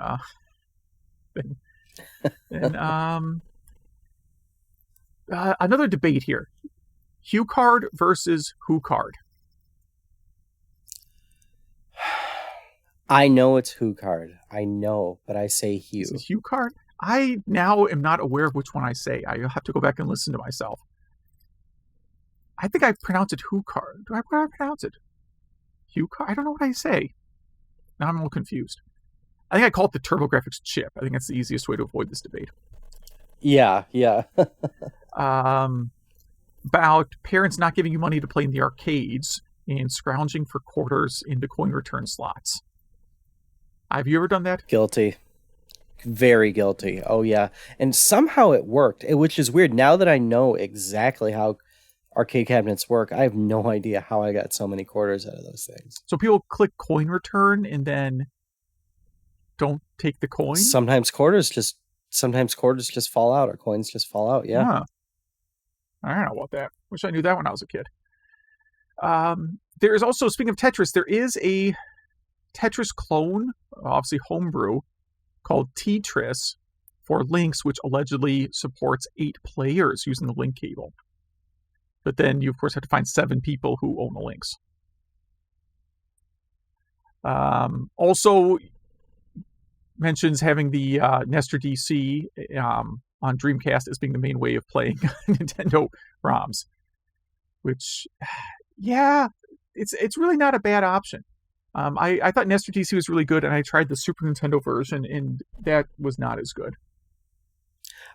[SPEAKER 1] another debate here. HuCard versus WhoCard.
[SPEAKER 2] I know it's WhoCard. I know, but I say Hue.
[SPEAKER 1] Is it HuCard? I now am not aware of which one I say. I have to go back and listen to myself. I think I pronounce it WhoCard. How do I pronounce it? HuCard? I don't know what I say. Now I'm a little confused. I think I call it the TurboGrafx chip. I think that's the easiest way to avoid this debate.
[SPEAKER 2] Yeah.
[SPEAKER 1] About parents not giving you money to play in the arcades and scrounging for quarters in the coin return slots. Have you ever done that?
[SPEAKER 2] Guilty. Very guilty. Oh, yeah. And somehow it worked, which is weird. Now that I know exactly how arcade cabinets work, I have no idea how I got so many quarters out of those things.
[SPEAKER 1] So people click coin return and then don't take the coin?
[SPEAKER 2] Sometimes quarters just fall out or coins just fall out, yeah.
[SPEAKER 1] Huh. I don't know about that. Wish I knew that when I was a kid. There is also, speaking of Tetris, there is a Tetris clone, obviously homebrew, called Tetris for Lynx, which allegedly supports 8 players using the link cable. But then you, of course, have to find 7 people who own the Lynx. Also mentions having the Nestor DC on Dreamcast as being the main way of playing Nintendo ROMs, which, yeah, it's really not a bad option. I thought Nestor DC was really good, and I tried the Super Nintendo version, and that was not as good.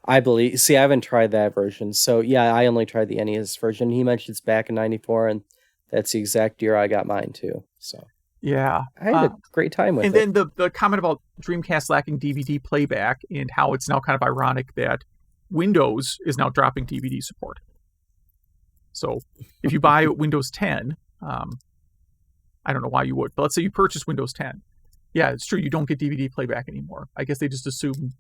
[SPEAKER 2] I believe. See, I haven't tried that version. So, yeah, I only tried the NES version. He mentioned it's back in 94, and that's the exact year I got mine, too. So,
[SPEAKER 1] Yeah.
[SPEAKER 2] I had a great time with
[SPEAKER 1] and
[SPEAKER 2] it.
[SPEAKER 1] then the comment about Dreamcast lacking DVD playback and how it's now kind of ironic that Windows is now dropping DVD support. So if you buy Windows 10, I don't know why you would, but let's say you purchase Windows 10. Yeah, it's true. You don't get DVD playback anymore. I guess they just assume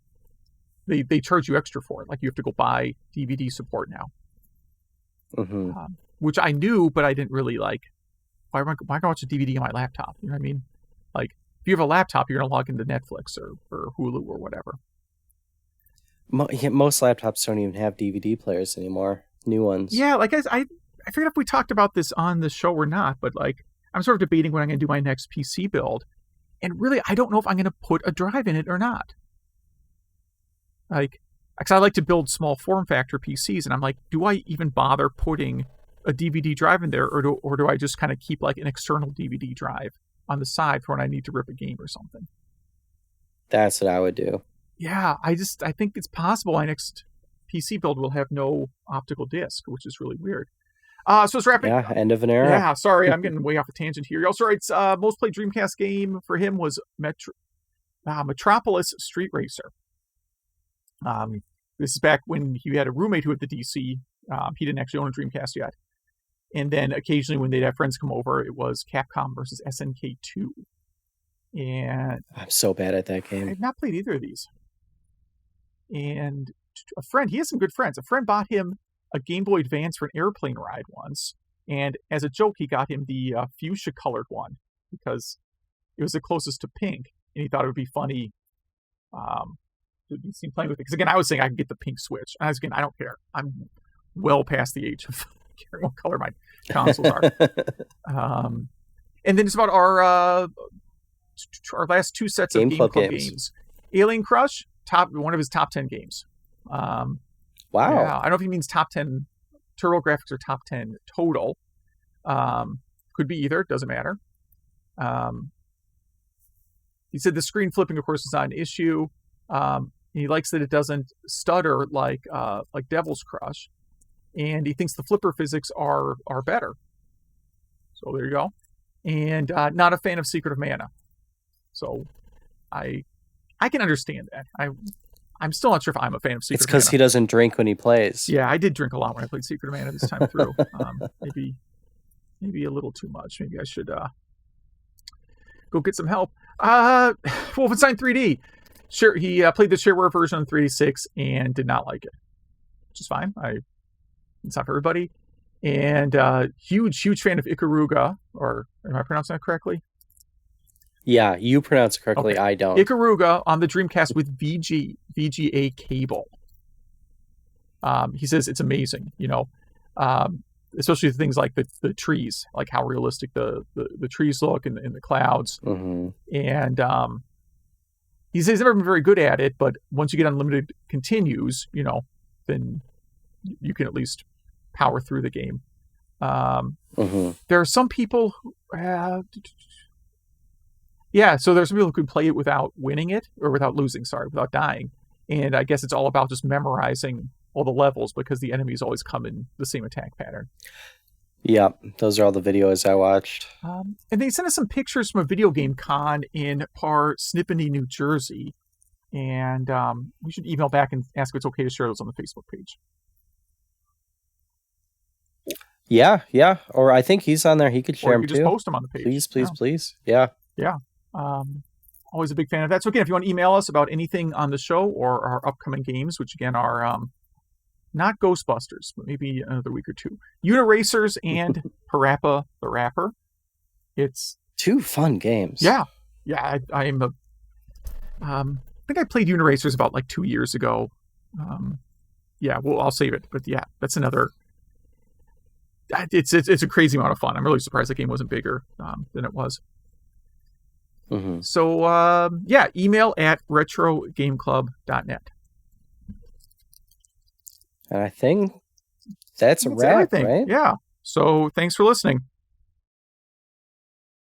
[SPEAKER 1] they charge you extra for it. Like you have to go buy DVD support now.
[SPEAKER 2] Mm-hmm.
[SPEAKER 1] Which I knew, but I didn't really like. Why am I going to watch a DVD on my laptop? You know what I mean? Like, if you have a laptop, you're going to log into Netflix or Hulu or whatever.
[SPEAKER 2] Most laptops don't even have DVD players anymore. New ones.
[SPEAKER 1] Yeah, like I forget if we talked about this on the show or not, but like I'm sort of debating when I'm going to do my next PC build. And really, I don't know if I'm going to put a drive in it or not. Like, because I like to build small form factor PCs, and I'm like, do I even bother putting a DVD drive in there, or do I just kind of keep like an external DVD drive on the side for when I need to rip a game or something?
[SPEAKER 2] That's what I would do.
[SPEAKER 1] Yeah, I think it's possible my next PC build will have no optical disc, which is really weird. So it's wrapping.
[SPEAKER 2] Yeah, end of an era.
[SPEAKER 1] Yeah, sorry, I'm getting way off a tangent here. Also, it's most played Dreamcast game for him was Metropolis Street Racer. This is back when he had a roommate who had the DC. He didn't actually own a Dreamcast yet. And then occasionally when they'd have friends come over, it was Capcom versus SNK2. And
[SPEAKER 2] I'm so bad at that game.
[SPEAKER 1] I've not played either of these. And a friend, he has some good friends. A friend bought him a Game Boy Advance for an airplane ride once. And as a joke, he got him the fuchsia colored one because it was the closest to pink. And he thought it would be funny to be seen playing with it. Because again, I was saying I could get the pink Switch. And I don't care. I'm well past the age of caring what color my consoles are. And then it's about our last two sets of Game Club games. Alien Crush, one of his top 10 games.
[SPEAKER 2] Wow.
[SPEAKER 1] Yeah, I don't know if he means top 10 TurboGrafx or top 10 total. Could be either, doesn't matter. He said the screen flipping, of course, is not an issue. He likes that it doesn't stutter like Devil's Crush. And he thinks the flipper physics are better. So there you go. And not a fan of Secret of Mana. So I can understand that. I'm still not sure if I'm a fan of Secret of Mana.
[SPEAKER 2] It's because he doesn't drink when he plays.
[SPEAKER 1] Yeah, I did drink a lot when I played Secret of Mana this time through. Maybe a little too much. Maybe I should go get some help. Wolfenstein 3D. Sure, he played the shareware version on 386 and did not like it, which is fine. It's not for everybody. And huge fan of Ikaruga, or am I pronouncing that correctly?
[SPEAKER 2] Yeah, you pronounce it correctly. Okay. I don't.
[SPEAKER 1] Ikaruga on the Dreamcast with VGA cable. He says it's amazing, especially things like the trees, like how realistic the trees look in the clouds.
[SPEAKER 2] Mm-hmm.
[SPEAKER 1] And he says he's never been very good at it, but once you get unlimited continues, then you can at least power through the game. There are some people who, so there's some people who could play it without winning it, or without dying. And I guess it's all about just memorizing all the levels because the enemies always come in the same attack pattern.
[SPEAKER 2] Yeah, those are all the videos I watched.
[SPEAKER 1] And they sent us some pictures from a video game con in Parsippany, New Jersey. And we should email back and ask if it's okay to share those on the Facebook page.
[SPEAKER 2] Yeah. Or I think he's on there. He could share them too.
[SPEAKER 1] Just post them on the page.
[SPEAKER 2] Please. Yeah.
[SPEAKER 1] Yeah. Always a big fan of that. So again, if you want to email us about anything on the show or our upcoming games, which again are not Ghostbusters, but maybe another week or two. Uniracers and Parappa the Rapper. It's
[SPEAKER 2] 2 fun games.
[SPEAKER 1] Yeah. I am I think I played Uniracers about 2 years ago. I'll save it. But yeah, that's another. It's a crazy amount of fun. I'm really surprised the game wasn't bigger than it was.
[SPEAKER 2] Mm-hmm.
[SPEAKER 1] So, email at retrogameclub.net.
[SPEAKER 2] And I think that's a wrap,
[SPEAKER 1] everything.
[SPEAKER 2] right?
[SPEAKER 1] Yeah. So thanks for listening.